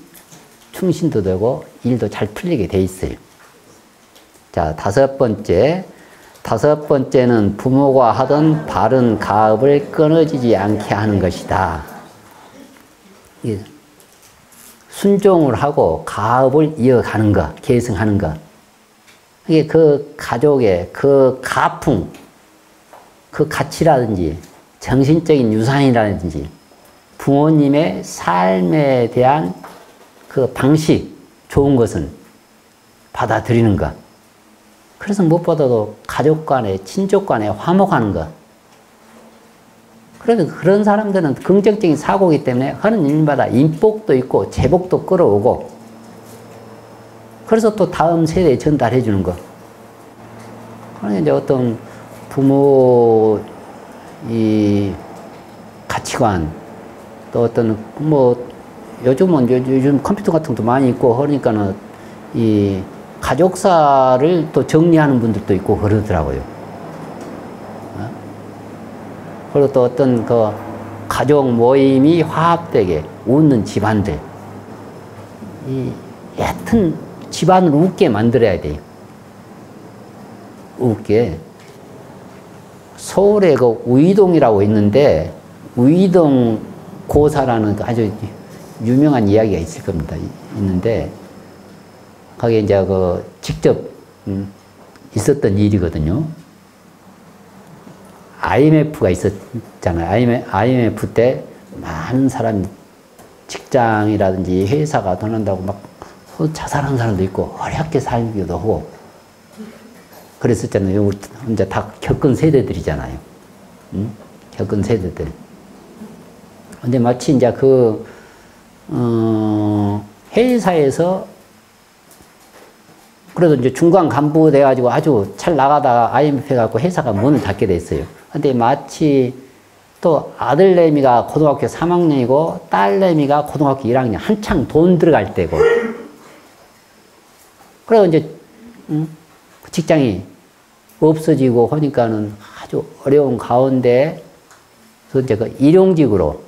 충신도 되고 일도 잘 풀리게 돼 있어요. 자, 다섯 번째는 부모가 하던 바른 가업을 끊어지지 않게 하는 것이다. 순종을 하고 가업을 이어가는 것, 계승하는 것. 이게 그 가족의 그 가풍, 그 가치라든지 정신적인 유산이라든지 부모님의 삶에 대한 그 방식, 좋은 것은 받아들이는 것. 그래서 무엇보다도 가족 간에, 친족 간에 화목하는 것. 그래서 그런 사람들은 긍정적인 사고이기 때문에 하는 일마다 인복도 있고 제복도 끌어오고, 그래서 또 다음 세대에 전달해 주는 것. 그러니까 이제 어떤 부모 이 가치관, 또 어떤 뭐 요즘 컴퓨터 같은 것도 많이 있고 그러니까는 이 가족사를 또 정리하는 분들도 있고 그러더라고요. 그리고 또 어떤 그 가족 모임이 화합되게 웃는 집안들, 이 얕은 집안을 웃게 만들어야 돼요. 웃게. 서울에 그 우이동이라고 있는데, 우이동 고사라는 아주 유명한 이야기가 있을 겁니다. 있는데, 거기에 이제 그 직접 있었던 일이거든요. IMF가 있었잖아요. IMF 때 많은 사람, 직장이라든지 회사가 돈 난다고 막 자살한 사람도 있고, 어렵게 살기도 하고, 그랬었잖아요. 이제 다 겪은 세대들이잖아요. 겪은 세대들. 근데 마치 이제 회사에서 그래도 이제 중간 간부 돼가지고 아주 잘 나가다가 IMF 해갖고 회사가 문을 닫게 됐어요. 근데 마치 또 아들내미가 고등학교 3학년이고 딸내미가 고등학교 1학년, 한창 돈 들어갈 때고. 그래서 이제, 직장이 없어지고 하니까는 아주 어려운 가운데, 이제 그 일용직으로,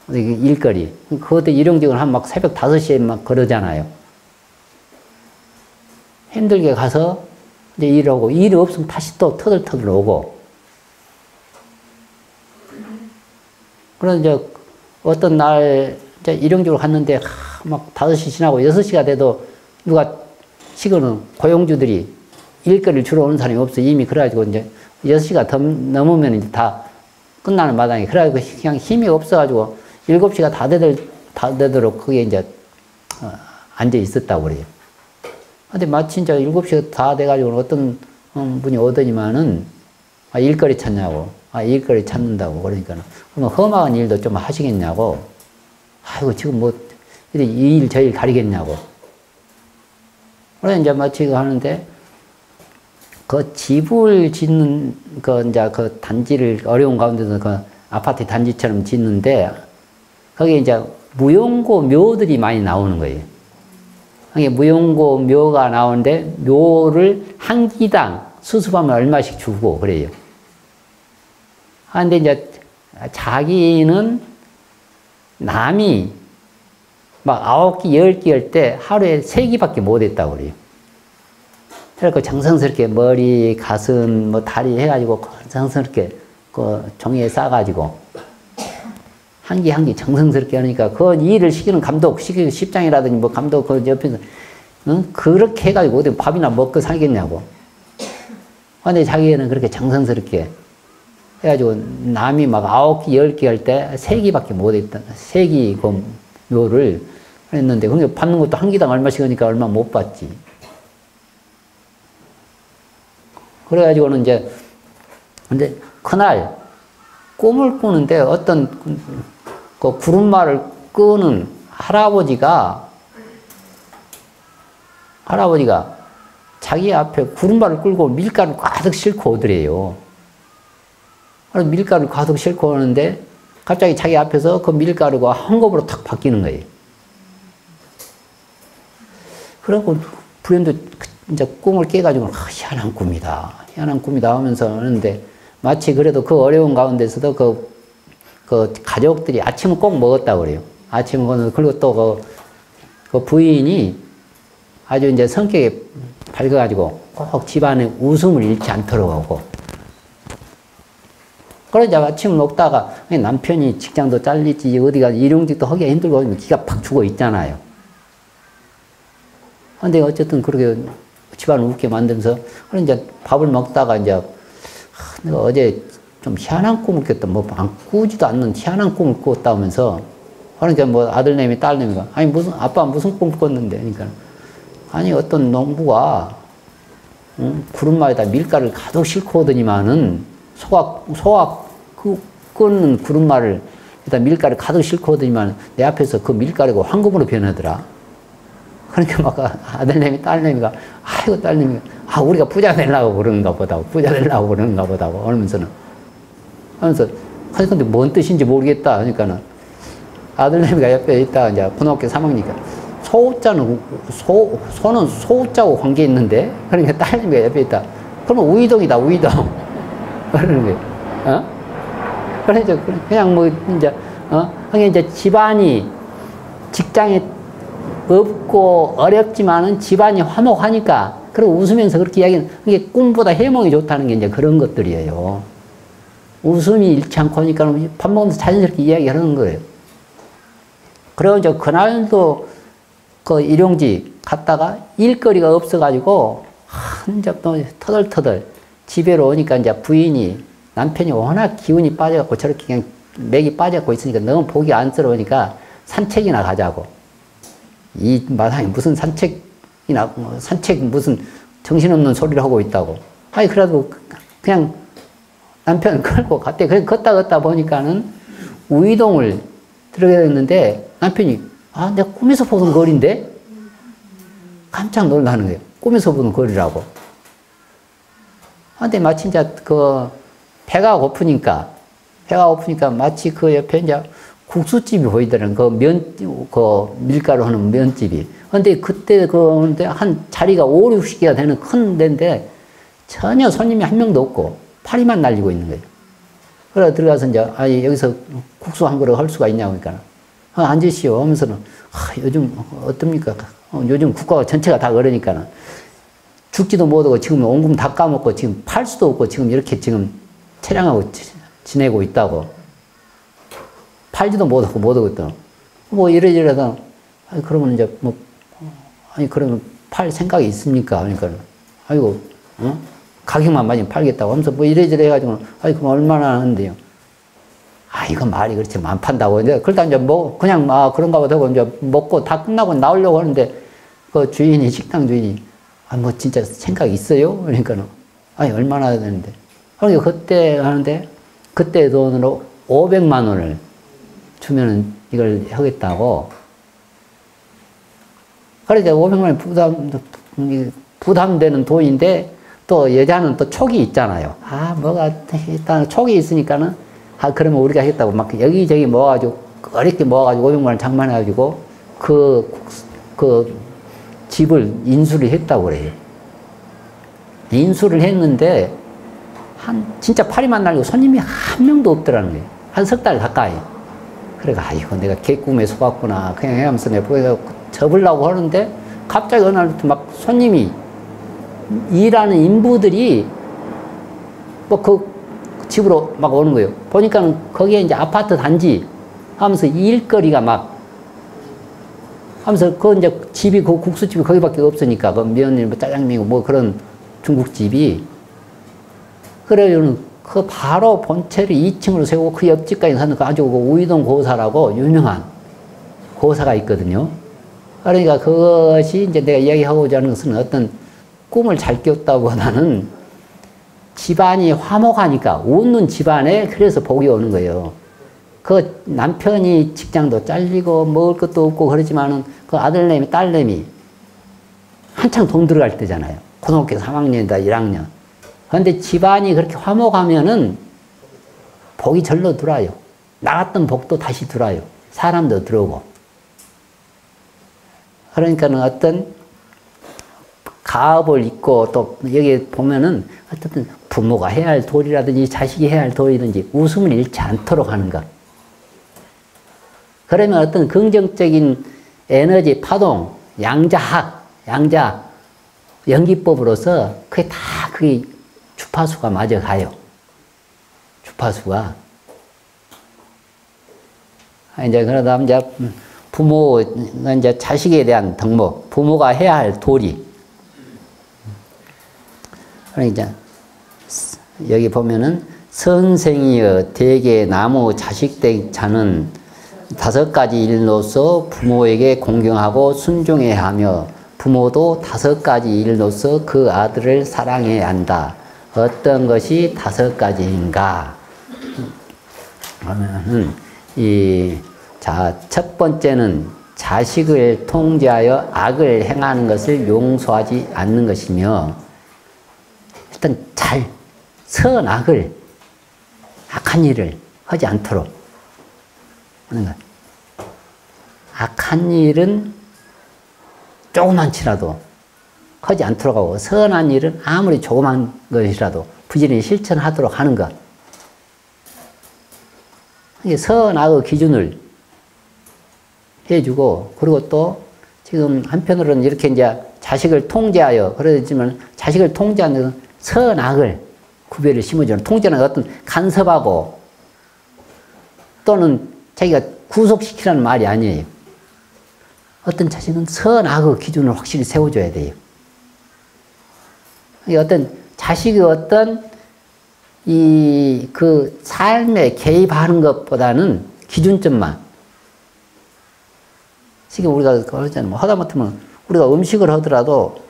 일거리. 그것도 일용직을 한 막 새벽 5시에 막 그러잖아요. 힘들게 가서 이제 일하고, 일이 없으면 다시 또 터들터들 오고. 그래서 이제 어떤 날, 이제 일용직으로 갔는데, 막 5시 지나고 6시가 돼도 누가 시간은 고용주들이 일거리를 주러 오는 사람이 없어. 이미 그래가지고 이제 6시가 더 넘으면 이제 다 끝나는 마당에. 그래가지고 그냥 힘이 없어가지고 7시가 다 되도록 거기에 이제 앉아 있었다고 그래요. 근데 마치 이제 7시가 다 돼가지고 어떤 분이 오더니만은 일거리 찾냐고. 일거리 찾는다고. 그러니까 그럼 험한 일도 좀 하시겠냐고. 아이고, 지금 뭐, 이 일, 저 일 가리겠냐고. 그래, 이제 마치 이거 하는데, 그 집을 짓는, 이제 그 단지를 어려운 가운데서 그 아파트 단지처럼 짓는데, 거기에 이제 무용고 묘들이 많이 나오는 거예요. 거기에 무용고 묘가 나오는데, 묘를 한 기당 수습하면 얼마씩 주고, 그래요. 근데 이제 자기는 남이 막 9기, 10기 할 때 하루에 3기밖에 못 했다고 그래요. 그래서 정성스럽게 머리, 가슴, 뭐 다리 해가지고 정성스럽게 그 종이에 싸가지고 한 기 한 기 정성스럽게 하니까 그 일을 시키는 감독, 십장이라든지 뭐 감독 그 옆에서 그렇게 해가지고 어디 밥이나 먹고 살겠냐고. 근데 자기는 그렇게 정성스럽게 해가지고 남이 막 9기, 10기 할 때 3기밖에 못했다. 3기 그 묘를 했는데, 그게 받는 것도 한 기당 얼마씩 하니까 얼마 못 받지. 그래가지고는 이제, 근데 그날 꿈을 꾸는데 어떤 그 구름말을 끄는 할아버지가 자기 앞에 구름말을 끌고 밀가루 가득 싣고 오더래요. 밀가루 가득 싣고 오는데 갑자기 자기 앞에서 그 밀가루가 헝겊으로 탁 바뀌는 거예요. 그리고 부인도 이제 꿈을 깨가지고 희한한 꿈이다. 희한한 꿈이다 하면서 하는데 마치 그래도 그 어려운 가운데서도 그 가족들이 아침을 꼭 먹었다고 그래요. 아침을 먹었는데 그리고 또 그 부인이 아주 이제 성격이 밝아가지고 꼭 집안에 웃음을 잃지 않도록 하고 그러자 아침을 먹다가 남편이 직장도 잘리지 어디가 일용직도 하기가 힘들고 기가 팍 죽어 있잖아요. 근데 어쨌든 그렇게 집안을 웃게 만들면서 이제 밥을 먹다가 이제 내가 어제 좀 희한한 꿈을 꿨다. 뭐 안 꾸지도 않는 희한한 꿈을 꿨다 하면서 그러니까 뭐 아들내미 딸내미가 아니 무슨 아빠 무슨 꿈 꿨는데 그러니까 아니 어떤 농부가 구름마에다 밀가루를 가득 싣고 오더니만은 소각 끓는 구름말을 일단 밀가루 가득 싣고 오더니만 내 앞에서 그 밀가루가 황금으로 변하더라. 그러니까 막 아들내미 딸내미가 아이고 딸내미가 우리가 부자 되려고 그러는가 보다고 하면서 근데 뭔 뜻인지 모르겠다 하니까는 아들내미가 옆에 있다가 이제 고등학교 3학년이니까 소는 소자하고 관계 있는데 그러니까 딸내미가 옆에 있다. 그러면 우이동이다 우이동. 그러는 거예요. 그래서 그냥 뭐 이제 그냥 이제 집안이 직장에 없고 어렵지만은 집안이 화목하니까 그리고 웃으면서 그렇게 이야기는 이게 꿈보다 해몽이 좋다는 게 이제 그런 것들이에요. 웃음이 잃지 않고 하니까 밥 먹으면서 자연스럽게 이야기하는 거예요. 그리고 이제 그날도 그 일용직 갔다가 일거리가 없어가지고 이제 또 터덜터덜 집에로 오니까 이제 부인이 남편이 워낙 기운이 빠져갖고 저렇게 그냥 맥이 빠져갖고 있으니까 너무 보기 안쓰러우니까 산책이나 가자고. 이 마당에 무슨 산책 무슨 정신없는 소리를 하고 있다고. 아니, 그래도 그냥 남편을 끌고 갔대. 그래서 걷다 보니까는 우이동을 들어가야 됐는데 남편이 내가 꿈에서 보던 거리인데? 깜짝 놀라는 거예요. 꿈에서 보던 거리라고. 근데 마치 이제 배가 고프니까 마치 그 옆에 이제 국수집이 보이더라는 그 밀가루 하는 면집이. 근데 그때 한 자리가 5, 60개가 되는 큰 데인데 전혀 손님이 한 명도 없고 파리만 날리고 있는 거예요. 그래 들어가서 이제 여기서 국수 한 그릇 할 수가 있냐고 그러니까 앉으시오 하면서는 요즘 어떻습니까? 요즘 국가가 전체가 다 그러니까 죽지도 못하고 지금 온금 다 까먹고 지금 팔 수도 없고 지금 이렇게 지금 체량하고 지내고 있다고. 팔지도 못하고 있다. 뭐 이러저러다 그러면 이제 뭐 그러면 팔 생각이 있습니까? 그러니까 아이고 가격만 많이 팔겠다고 하면서 뭐 이래저래 해가지고 그럼 얼마나 하는데요? 이거 말이 그렇지 안 판다고 이제 그러다 이제 뭐 그냥 그런가 보다 하고 이제 먹고 다 끝나고 나오려고 하는데 그 주인이 식당 주인이 뭐 진짜 생각 있어요? 그러니까는 얼마나 해야 되는데 그러니까 그때 하는데 그때 돈으로 500만 원을 주면은 이걸 하겠다고. 그러니까 500만 원 부담되는 돈인데 또 여자는 또 촉이 있잖아요. 뭐가 일단 촉이 있으니까는 그러면 우리가 하겠다고 막 여기저기 모아가지고 어렵게 모아가지고 500만 원 장만해가지고 그 집을 인수를 했다고 그래요. 인수를 했는데 진짜 파리만 날리고 손님이 한 명도 없더라는 거예요. 한 석 달 가까이. 그래가 이거 내가 개꿈에 속았구나 그냥 해가면서 내가 접으려고 하는데 갑자기 어느 날부터 막 손님이 일하는 인부들이 뭐 그 집으로 막 오는 거예요. 보니까는 거기에 이제 아파트 단지 하면서 일거리가 막 하면서 그 이제 집이 그 국수집이 거기밖에 없으니까 그 면이 뭐 짜장면이고 뭐 그런 중국집이 그래요. 그 바로 본체를 2층으로 세우고 그 옆집까지 사는 그 아주 그 우이동 고사라고 유명한 고사가 있거든요. 그러니까 그것이 이제 내가 이야기하고자 하는 것은 어떤 꿈을 잘 꿨다보다는 집안이 화목하니까 웃는 집안에 그래서 복이 오는 거예요. 그 남편이 직장도 잘리고 먹을 것도 없고 그러지만은 그 아들내미 딸내미 한창 돈 들어갈 때잖아요. 고등학교 3학년이다 1학년. 그런데 집안이 그렇게 화목하면은 복이 절로 들어와요. 나갔던 복도 다시 들어와요. 사람도 들어오고. 그러니까는 어떤 가업을 입고 또 여기 보면은 어쨌든 부모가 해야 할 도리라든지 자식이 해야 할 도리든지 웃음을 잃지 않도록 하는 것. 그러면 어떤 긍정적인 에너지 파동, 양자학, 연기법으로서 그게 다 그게 주파수가 맞아 가요. 주파수가. 이제 그러다 이제 부모가 이제 자식에 대한 덕목, 부모가 해야 할 도리. 그러니까 여기 보면은 선생이여 대개 나무 자식된 자는 5가지 일로서 부모에게 공경하고 순종해야 하며 부모도 5가지 일로서 그 아들을 사랑해야 한다. 어떤 것이 5가지인가? 그러면은 첫 번째는 자식을 통제하여 악을 행하는 것을 용서하지 않는 것이며 일단 선악을 악한 일을 하지 않도록 하는 것. 악한 일은 조그만치라도 하지 않도록 하고 선한 일은 아무리 조그만 것이라도 부지런히 실천하도록 하는 것. 선악의 기준을 해주고 그리고 또 지금 한편으로는 이렇게 이제 자식을 통제하여 그러지만 자식을 통제하는 선악을 구별을 심어주는 통제는 어떤 간섭하고 또는 자기가 구속시키라는 말이 아니에요. 어떤 자식은 선악의 기준을 확실히 세워줘야 돼요. 어떤 자식이 어떤 그 삶에 개입하는 것보다는 기준점만. 지금 우리가 그러잖아요. 하다못하면 우리가 음식을 하더라도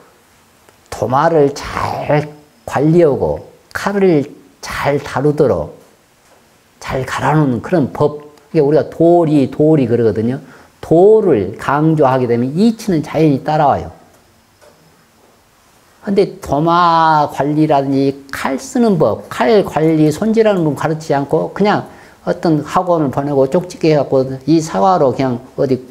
도마를 잘 관리하고 칼을 잘 다루도록 잘 갈아놓는 그런 법. 우리가 도리 그러거든요. 도를 강조하게 되면 이치는 자연히 따라와요. 근데 도마 관리라든지 칼 쓰는 법, 칼 관리, 손질하는 법 가르치지 않고 그냥 어떤 학원을 보내고 쪽집게 해갖고 이 사과로 그냥 어디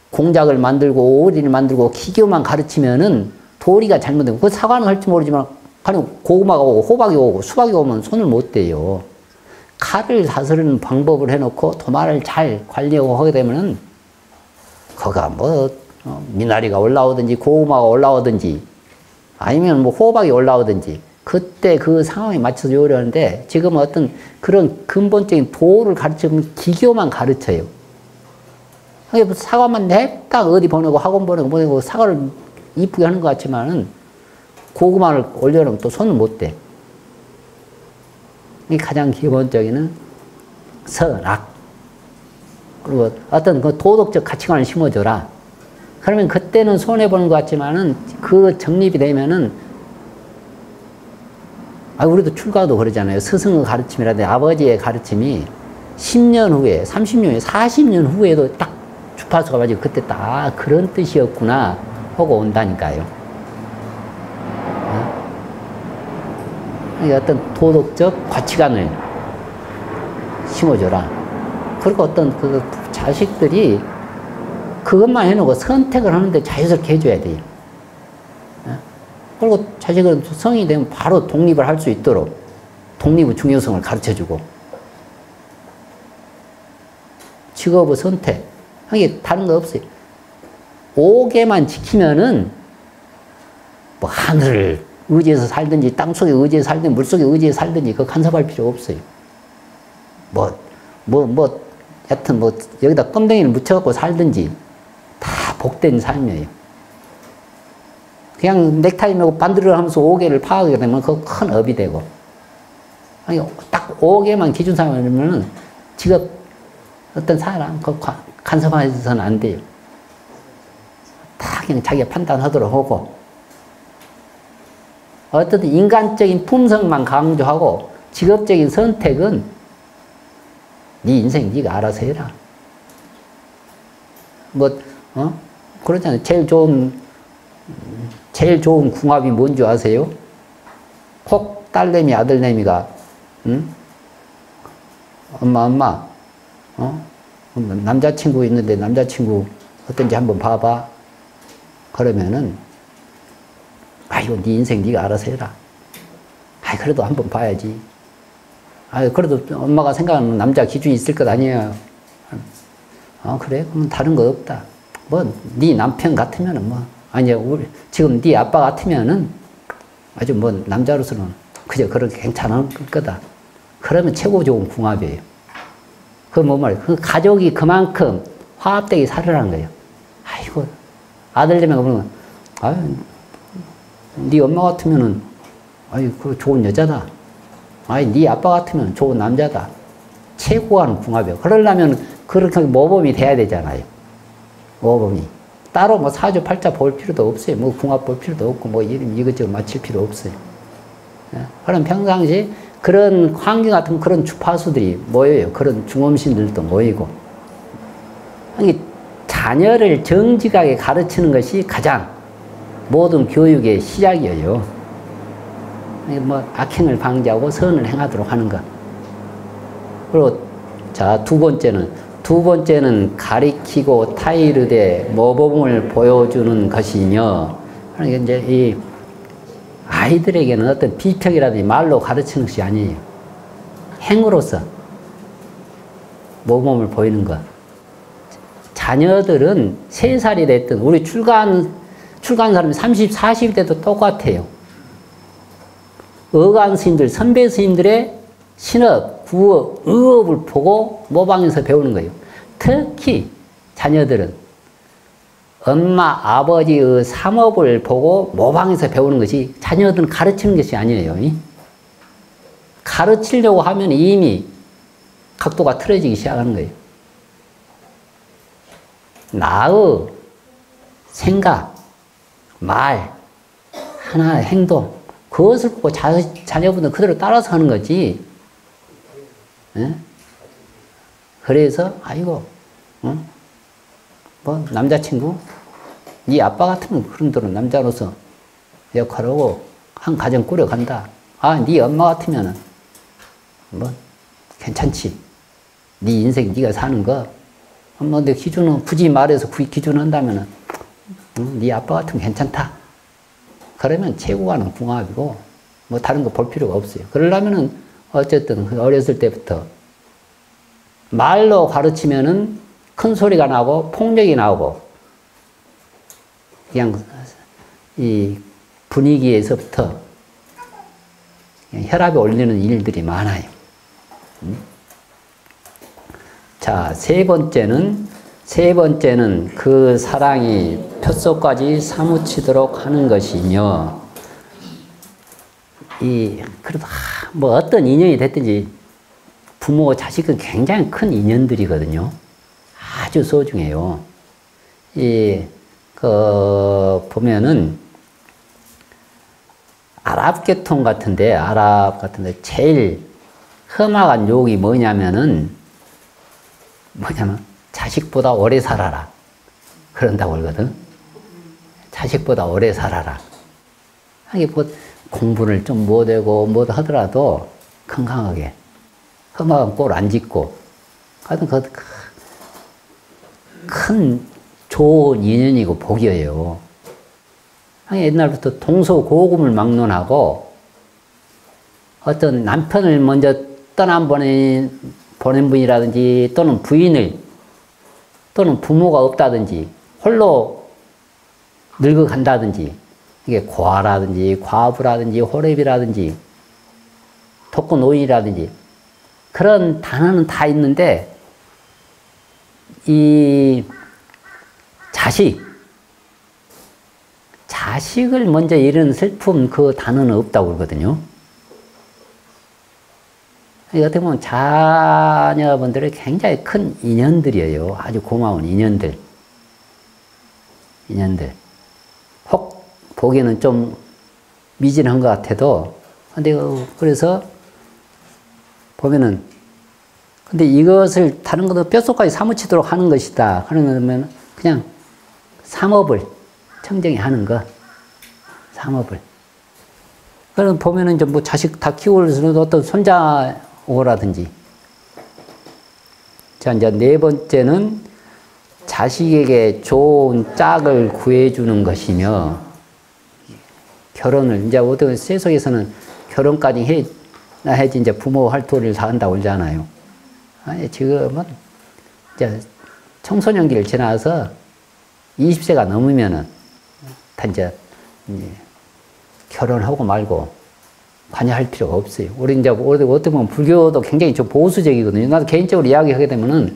공작을 만들고 오리를 만들고 기교만 가르치면은 도리가 잘못되고 그 사과는 할지 모르지만 아니, 고구마가 오고, 호박이 오고, 수박이 오면 손을 못 대요. 칼을 다스리는 방법을 해놓고 도마를 잘 관리하고 하게 되면은, 거가 뭐, 미나리가 올라오든지, 고구마가 올라오든지, 아니면 뭐 호박이 올라오든지, 그때 그 상황에 맞춰서 요리하는데, 지금 어떤 그런 근본적인 도를 가르치면 기교만 가르쳐요. 사과만 냅다 어디 보내고, 학원 보내고, 사과를 이쁘게 하는 것 같지만은, 고구마를 올려놓으면 또 손을 못 대. 이게 가장 기본적인 선악. 그리고 어떤 그 도덕적 가치관을 심어줘라. 그러면 그때는 손해보는 것 같지만은 그 정립이 되면은, 우리도 출가도 그러잖아요. 스승의 가르침이라든지 아버지의 가르침이 10년 후에, 30년 후에, 40년 후에도 딱 주파수가 맞고 그때 딱 그런 뜻이었구나 하고 온다니까요. 어떤 도덕적 가치관을 심어줘라. 그리고 어떤 그 자식들이 그것만 해놓고 선택을 하는데 자유스럽게 해줘야 돼요. 그리고 자식은 성인이 되면 바로 독립을 할 수 있도록 독립의 중요성을 가르쳐주고, 직업의 선택, 이게 다른 거 없어요. 5개만 지키면은 뭐 하늘을 의지해서 살든지, 땅속에 의지해서 살든지, 물속에 의지해서 살든지, 그거 간섭할 필요 없어요. 여튼 여기다 껌댕이를 묻혀갖고 살든지, 다 복된 삶이에요. 그냥 넥타이 메고 반드를 하면서 5개를 파악하게 되면 그거 큰 업이 되고, 아니, 딱 5개만 기준 삼으면은 직업, 어떤 사람, 그거 간섭해서는 안 돼요. 다 그냥 자기가 판단하도록 하고, 어떤 인간적인 품성만 강조하고 직업적인 선택은 네 인생 네가 알아서 해라. 그렇잖아요. 제일 좋은 궁합이 뭔지 아세요? 혹 딸내미 아들내미가 엄마 남자친구 있는데 남자친구 어떤지 한번 봐봐. 그러면은 이거 네 인생 네가 알아서 해라. 그래도 한번 봐야지. 그래도 엄마가 생각하는 남자 기준이 있을 것 아니에요. 그래? 그럼 다른 거 없다. 네 남편 같으면은 아니야, 지금 네 아빠 같으면은 아주 남자로서는 그저 그렇게 괜찮은 거다. 그러면 최고 좋은 궁합이에요. 그 말이에요? 그 가족이 그만큼 화합되게 살으라는 거예요. 아이고, 아들내미가 그러면, 네 엄마 같으면은, 그 좋은 여자다. 네 아빠 같으면 좋은 남자다. 최고한 궁합이에요. 그러려면 그렇게 모범이 돼야 되잖아요. 모범이. 따로 사주팔자 볼 필요도 없어요. 궁합 볼 필요도 없고, 이것저것 맞힐 필요 없어요. 그럼 평상시 그런 환경 같은 그런 주파수들이 모여요. 그런 중음신들도 모이고. 자녀를 정직하게 가르치는 것이 가장 모든 교육의 시작이에요. 악행을 방지하고 선을 행하도록 하는 것. 그리고 자, 두 번째는 가리키고 타이르되 모범을 보여주는 것이며, 그러니까 이제 이 아이들에게는 어떤 비평이라든지 말로 가르치는 것이 아니에요. 행으로서 모범을 보이는 것. 자녀들은 3살이 됐든 우리 출가한 사람이 30, 40이 돼도 똑같아요. 어간 스님들, 선배 스님들의 신업, 구업, 의업을 보고 모방해서 배우는 거예요. 특히 자녀들은 엄마, 아버지의 삼업을 보고 모방해서 배우는 것이, 자녀들은 가르치는 것이 아니에요. 가르치려고 하면 이미 각도가 틀어지기 시작하는 거예요. 나의 생각, 말, 하나의 행동, 그것을 보고 자녀분들 그대로 따라서 하는 거지. 그래서 남자친구, 네 아빠 같으면 그런 대로 남자로서 역할하고 한 가정 꾸려간다. 네 엄마 같으면은 괜찮지. 네 인생 네가 사는 거. 내 기준은 굳이 말해서 기준한다면은 네 아빠 같으면 괜찮다. 그러면 최고가는 궁합이고, 뭐 다른 거 볼 필요가 없어요. 그러려면은 어쨌든 어렸을 때부터 말로 가르치면은 큰 소리가 나고 폭력이 나오고 그냥 이 분위기에서부터 혈압이 올리는 일들이 많아요. 자, 세 번째는 그 사랑이 뼛속까지 사무치도록 하는 것이며, 그래도 뭐 어떤 인연이 됐든지 부모 자식은 굉장히 큰 인연들이거든요. 아주 소중해요. 보면은 아랍 같은데 제일 험악한 욕이 뭐냐면 자식보다 오래 살아라. 그런다고 그러거든. 자식보다 오래 살아라. 하긴 뭐 공부를 좀 못하고 하더라도 건강하게 험악한 꼴 안 짓고 하여튼 큰 좋은 인연이고 복이에요. 옛날부터 동서고금을 막론하고 어떤 남편을 먼저 보낸 분이라든지 또는 부인을 또는 부모가 없다든지 홀로 늙어간다든지 이게 고아라든지 과부라든지 호랩이라든지 독거노인이라든지 그런 단어는 다 있는데 이 자식을 먼저 잃은 슬픔 그 단어는 없다고 그러거든요. 어떻게 보면 자녀분들이 굉장히 큰 인연들이에요. 아주 고마운 인연들. 혹 보기에는 좀 미진한 것 같아도 근데 그래서 보면은 근데 이것을 다른 것도 뼛속까지 사무치도록 하는 것이다. 그러면 그냥 삼업을 청정히 하는 거. 삼업을. 그럼 보면은 이제 뭐 자식 다 키우는 어떤 손자오라든지. 자, 이제 네 번째는 자식에게 좋은 짝을 구해주는 것이며, 결혼을, 이제 어떤 세속에서는 결혼까지 해야지 이제 부모 할 도리를 다 한다고 그러잖아요. 아니, 지금은 이제 청소년기를 지나서 20세가 넘으면은 다 이제 결혼하고 말고 관여할 필요가 없어요. 우리 이제 어떻게 보면 불교도 굉장히 좀 보수적이거든요. 나도 개인적으로 이야기하게 되면은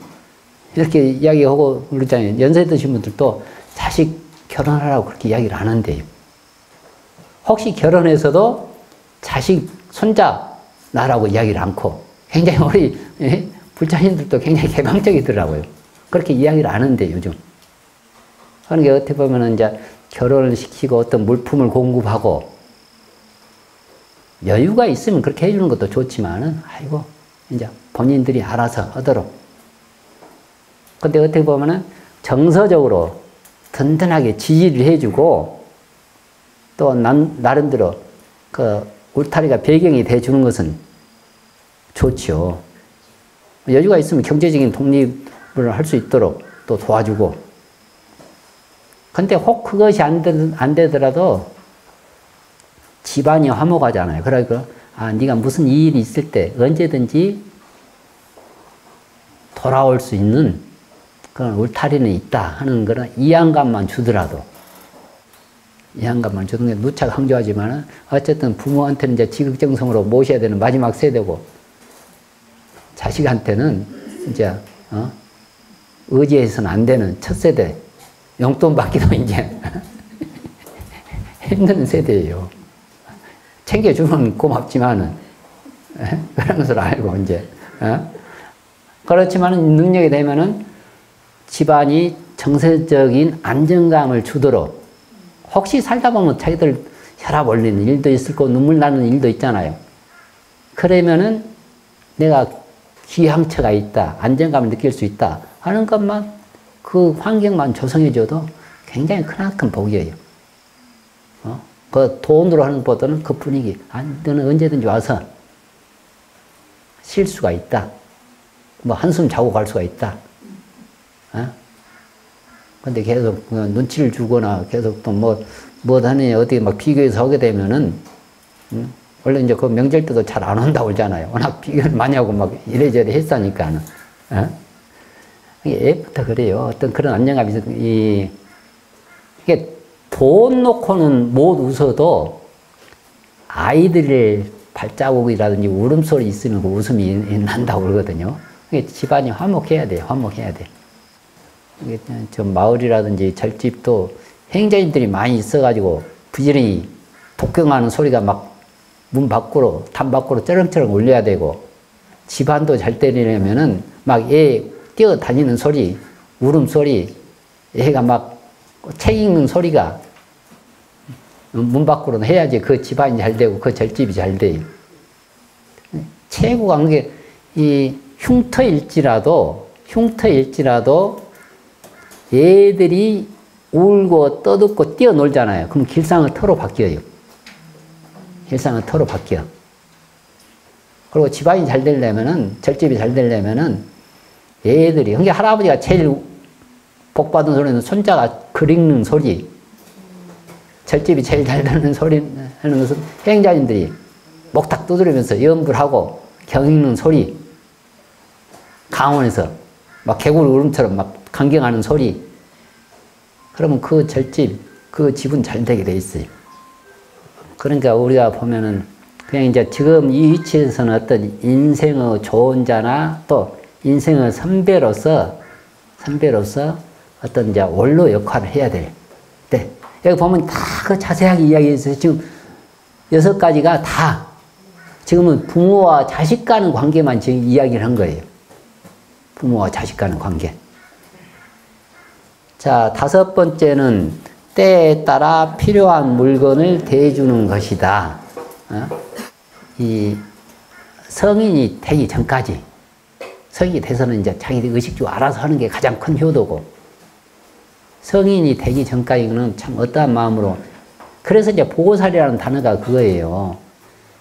이렇게 이야기하고 그러잖아요. 연세 드신 분들도 자식 결혼하라고 그렇게 이야기를 안 한대요. 혹시 결혼해서도 자식, 손자 나라고 이야기를 않고 굉장히 우리 불자님들도 굉장히 개방적이더라고요. 그렇게 이야기를 안 한대요, 요즘. 그러니까 어떻게 보면은 이제 결혼을 시키고 어떤 물품을 공급하고 여유가 있으면 그렇게 해주는 것도 좋지만은, 아이고, 이제 본인들이 알아서 하도록. 근데 어떻게 보면은 정서적으로 든든하게 지지를 해주고 또 나름대로 그 울타리가 배경이 돼주는 것은 좋죠. 여유가 있으면 경제적인 독립을 할 수 있도록 또 도와주고. 근데 혹 그것이 안 되더라도 집안이 화목하잖아요. 그러니까 네가 무슨 일이 있을 때 언제든지 돌아올 수 있는 그런 울타리는 있다 하는 그런 이안감만 주더라도, 이안감만 주는 게 누차 강조하지만은 어쨌든 부모한테는 이제 지극정성으로 모셔야 되는 마지막 세대고, 자식한테는 이제 의지해서는 안 되는 첫 세대, 용돈 받기도 이제 힘든 세대예요. 챙겨주면 고맙지만은 그런 것을 알고 이제 그렇지만은 능력이 되면은 집안이 정서적인 안정감을 주도록, 혹시 살다 보면 자기들 혈압 올리는 일도 있을 거고 눈물 나는 일도 있잖아요. 그러면은 내가 기항처가 있다, 안정감을 느낄 수 있다 하는 것만, 그 환경만 조성해줘도 굉장히 크나큰 복이에요. 그 돈으로 하는 것보다는 그 분위기, 너는 언제든지 와서 쉴 수가 있다. 뭐 한숨 자고 갈 수가 있다. 근데 계속 눈치를 주거나 계속 또 뭐 하느냐 어떻게 막 비교해서 하게 되면은 원래 이제 그 명절 때도 잘 안 온다고 그러잖아요. 워낙 비교를 많이 하고 막 이래저래 했으니까는. 어? 애부터 그래요. 어떤 그런 안정감이 있어. 이게 돈 놓고는 못 웃어도 아이들의 발자국이라든지 울음소리 있으면 그 웃음이 난다고 그러거든요. 이게 집안이 화목해야 돼요. 화목해야 돼. 이게 저 마을이라든지 절집도 행자님들이 많이 있어가지고 부지런히 독경하는 소리가 막 문 밖으로, 담 밖으로 쩌렁쩌렁 울려야 되고, 집안도 잘 때리려면은 막 애 뛰어다니는 소리, 울음소리, 애가 막 책 읽는 소리가 문 밖으로는 해야지 그 집안이 잘 되고 그 절집이 잘 돼요. 최고가 한 게 이 흉터일지라도 애들이 울고 떠듣고 뛰어놀잖아요. 그럼 길상의 터로 바뀌어요. 길상의 터로 바뀌어. 그리고 집안이 잘 되려면은, 절집이 잘 되려면은 애들이, 그러니까 할아버지가 제일 복받은 소리는 손자가 글 읽는 소리, 절집이 제일 잘 되는 소리 하는 것은 행자님들이 목탁 두드리면서 염불하고 경 읽는 소리, 강원에서 막 개구리 울음처럼 막 강경하는 소리, 그러면 그 절집, 그 집은 잘 되게 돼 있어요. 그러니까 우리가 보면은 그냥 이제 지금 이 위치에서는 어떤 인생의 조언자나 또 인생의 선배로서 어떤 이제 원로 역할을 해야 돼. 네. 여기 보면 다 그 자세하게 이야기해서 지금 6가지가 다 지금은 부모와 자식 간의 관계만 지금 이야기를 한 거예요. 부모와 자식 간의 관계. 자, 5번째는 때에 따라 필요한 물건을 대주는 것이다. 이 성인이 되기 전까지, 성인이 돼서는 이제 자기 의식주로 알아서 하는 게 가장 큰 효도고, 성인이 되기 전까지는 참 어떠한 마음으로, 그래서 이제 보살이라는 단어가 그거예요.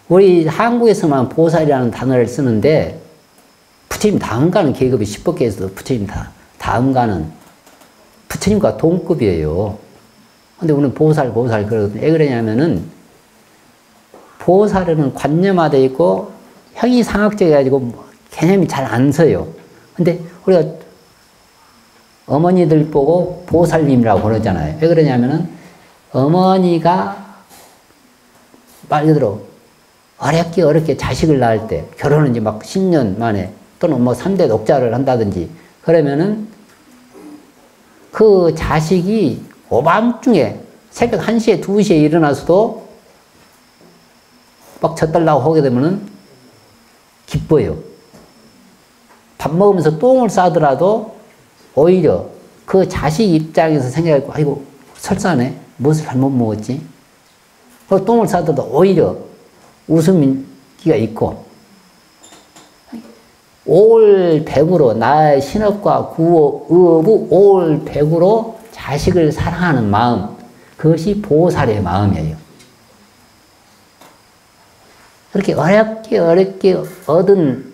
우리 한국에서만 보살이라는 단어를 쓰는데, 부처님 다음 가는 계급이 10법계에서도 부처님 다음 가는 부처님과 동급이에요. 근데 우리는 보살 그러거든요. 왜 그러냐면은, 보살은 관념화되어 있고, 형이상학적이어가지고 개념이 잘 안 서요. 근데 우리가 어머니들 보고 보살님이라고 그러잖아요. 왜 그러냐면은, 어머니가 말 그대로 어렵게 자식을 낳을 때, 결혼은 이제 막 10년 만에, 또는 뭐 3대 녹자를 한다든지, 그러면은 그 자식이 오밤중에 새벽 1시에 2시에 일어나서도 막 젖달라고 하게 되면은 기뻐요. 밥 먹으면서 똥을 싸더라도 오히려 그 자식 입장에서 생각하고, 아이고, 설사네. 무엇을 잘못 먹었지? 그 똥을 싸더라도 오히려 웃음기가 있고, 올백으로 나의 신업과 구업, 의업의 올백으로 자식을 사랑하는 마음, 그것이 보살의 마음이에요. 그렇게 어렵게 얻은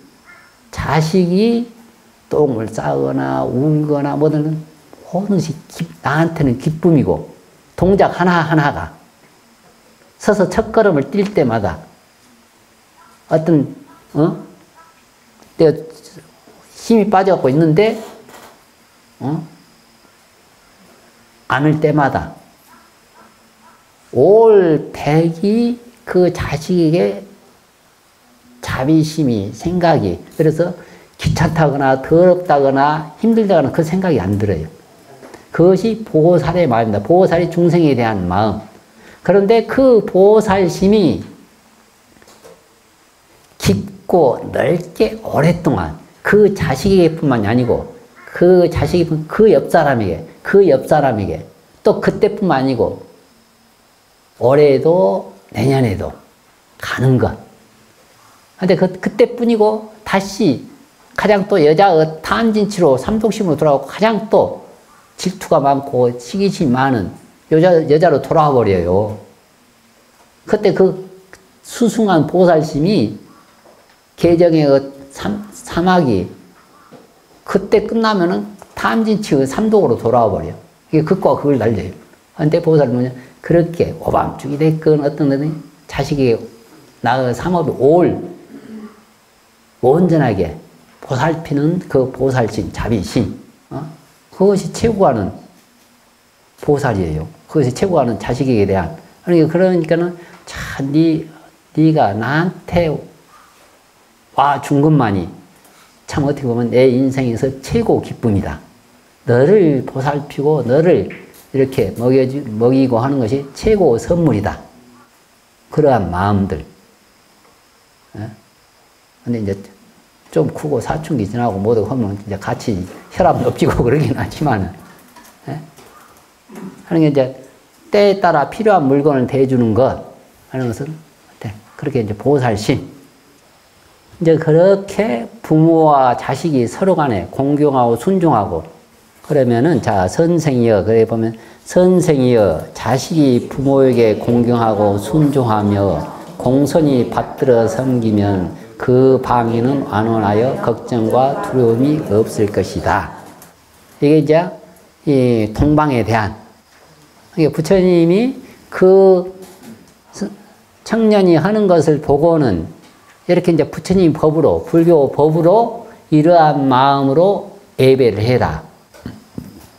자식이 똥을 싸거나 울거나 뭐든 모든 것이 나한테는 기쁨이고, 동작 하나하나가 서서 첫걸음을 뛸 때마다 어떤 내가 힘이 빠져갖고 있는데 안을 때마다 올 백이 그 자식에게 자비심이, 생각이, 그래서 귀찮다거나 더럽다거나 힘들다거나 그 생각이 안 들어요. 그것이 보살의 마음입니다. 보살이 중생에 대한 마음. 그런데 그 보살심이 깊고 넓게 오랫동안 그 자식에게뿐만이 아니고 그 자식이 그 옆 사람에게 또 그때뿐만 아니고 올해도 내년에도 가는 것. 근데 그때뿐이고 다시 가장 또 여자의 탐진치로 삼독심으로 돌아가고 가장 또 질투가 많고 시기심이 많은 여자로 돌아와 버려요. 그때 그 수승한 보살심이 계정의 그 사막이 그때 끝나면은 탐진치의 삼독으로 돌아와 버려. 이게 극과 극을 날려요. 근데 보살은 뭐냐? 그렇게 오밤중이 됐건 어떤 데는 자식에게 나의 삼업이 올 온전하게 보살피는 그 보살심, 자비심, 그것이 최고하는 보살이에요. 그것이 최고하는 자식에게 대한. 그러니까는 참 네가 나한테 와준 것만이 참 어떻게 보면 내 인생에서 최고 기쁨이다. 너를 보살피고 너를 이렇게 먹이고 하는 것이 최고 선물이다. 그러한 마음들. 근데 이제 좀 크고 사춘기 지나고 뭐도 하면 이제 같이 혈압 높이고 그러긴 하지만은, 하는 게 이제 때에 따라 필요한 물건을 대주는 것 하는 것은 그렇게 이제 보살심. 이제 그렇게 부모와 자식이 서로 간에 공경하고 순종하고 그러면은 자 선생이여 그래 보면 선생이여 자식이 부모에게 공경하고 순종하며 공손히 받들어 섬기면 그 방위는 완원하여 걱정과 두려움이 없을 것이다. 이게 이제 이 동방에 대한 부처님이 그 청년이 하는 것을 보고는 이렇게 이제 부처님 법으로 불교 법으로 이러한 마음으로 예배를 해라.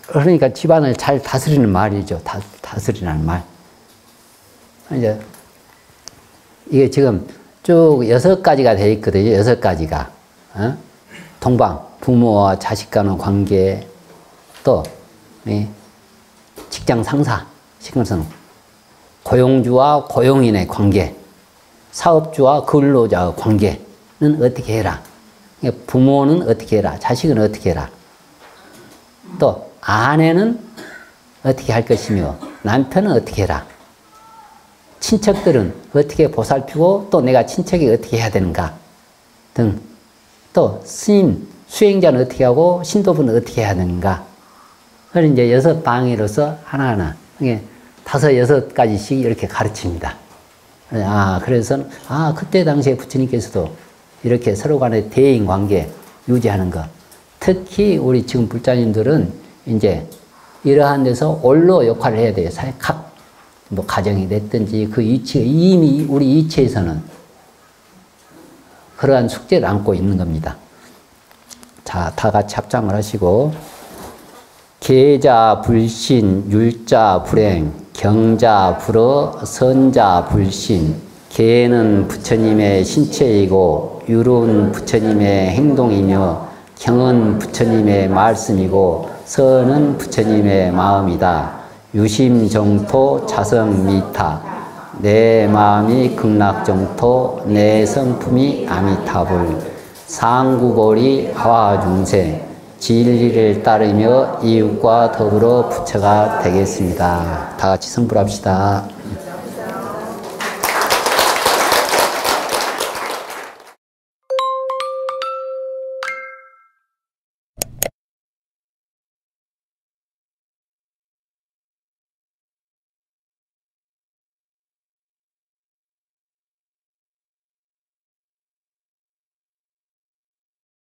그러니까 집안을 잘 다스리는 말이죠. 다스리는 말. 이제 이게 지금 쭉 6가지가 되어 있거든요. 6가지가. 동방, 부모와 자식 간의 관계, 또 직장 상사, 고용주와 고용인의 관계, 사업주와 근로자의 관계는 어떻게 해라. 부모는 어떻게 해라. 자식은 어떻게 해라. 또 아내는 어떻게 할 것이며 남편은 어떻게 해라. 친척들은 어떻게 보살피고 또 내가 친척이 어떻게 해야 되는가 등, 또 스님, 수행자는 어떻게 하고 신도부는 어떻게 해야 되는가. 그걸 이제 6방위로서 하나하나 5, 6가지씩 이렇게 가르칩니다. 그래서 그때 당시에 부처님께서도 이렇게 서로 간의 대인 관계 유지하는 것. 특히 우리 지금 불자님들은 이제 이러한 데서 올로 역할을 해야 돼요. 각 뭐 가정이 됐든지 그 이치, 이미 우리 이치에서는 그러한 숙제를 안고 있는 겁니다. 자, 다 같이 합장을 하시고 계자 불신, 율자 불행, 경자 불어, 선자 불신. 계는 부처님의 신체이고 율은 부처님의 행동이며 경은 부처님의 말씀이고 선은 부처님의 마음이다. 유심정토 자성미타 내 마음이 극락정토 내 성품이 아미타불 상구보리 하와중생 진리를 따르며 이웃과 더불어 부처가 되겠습니다. 다 같이 성불합시다.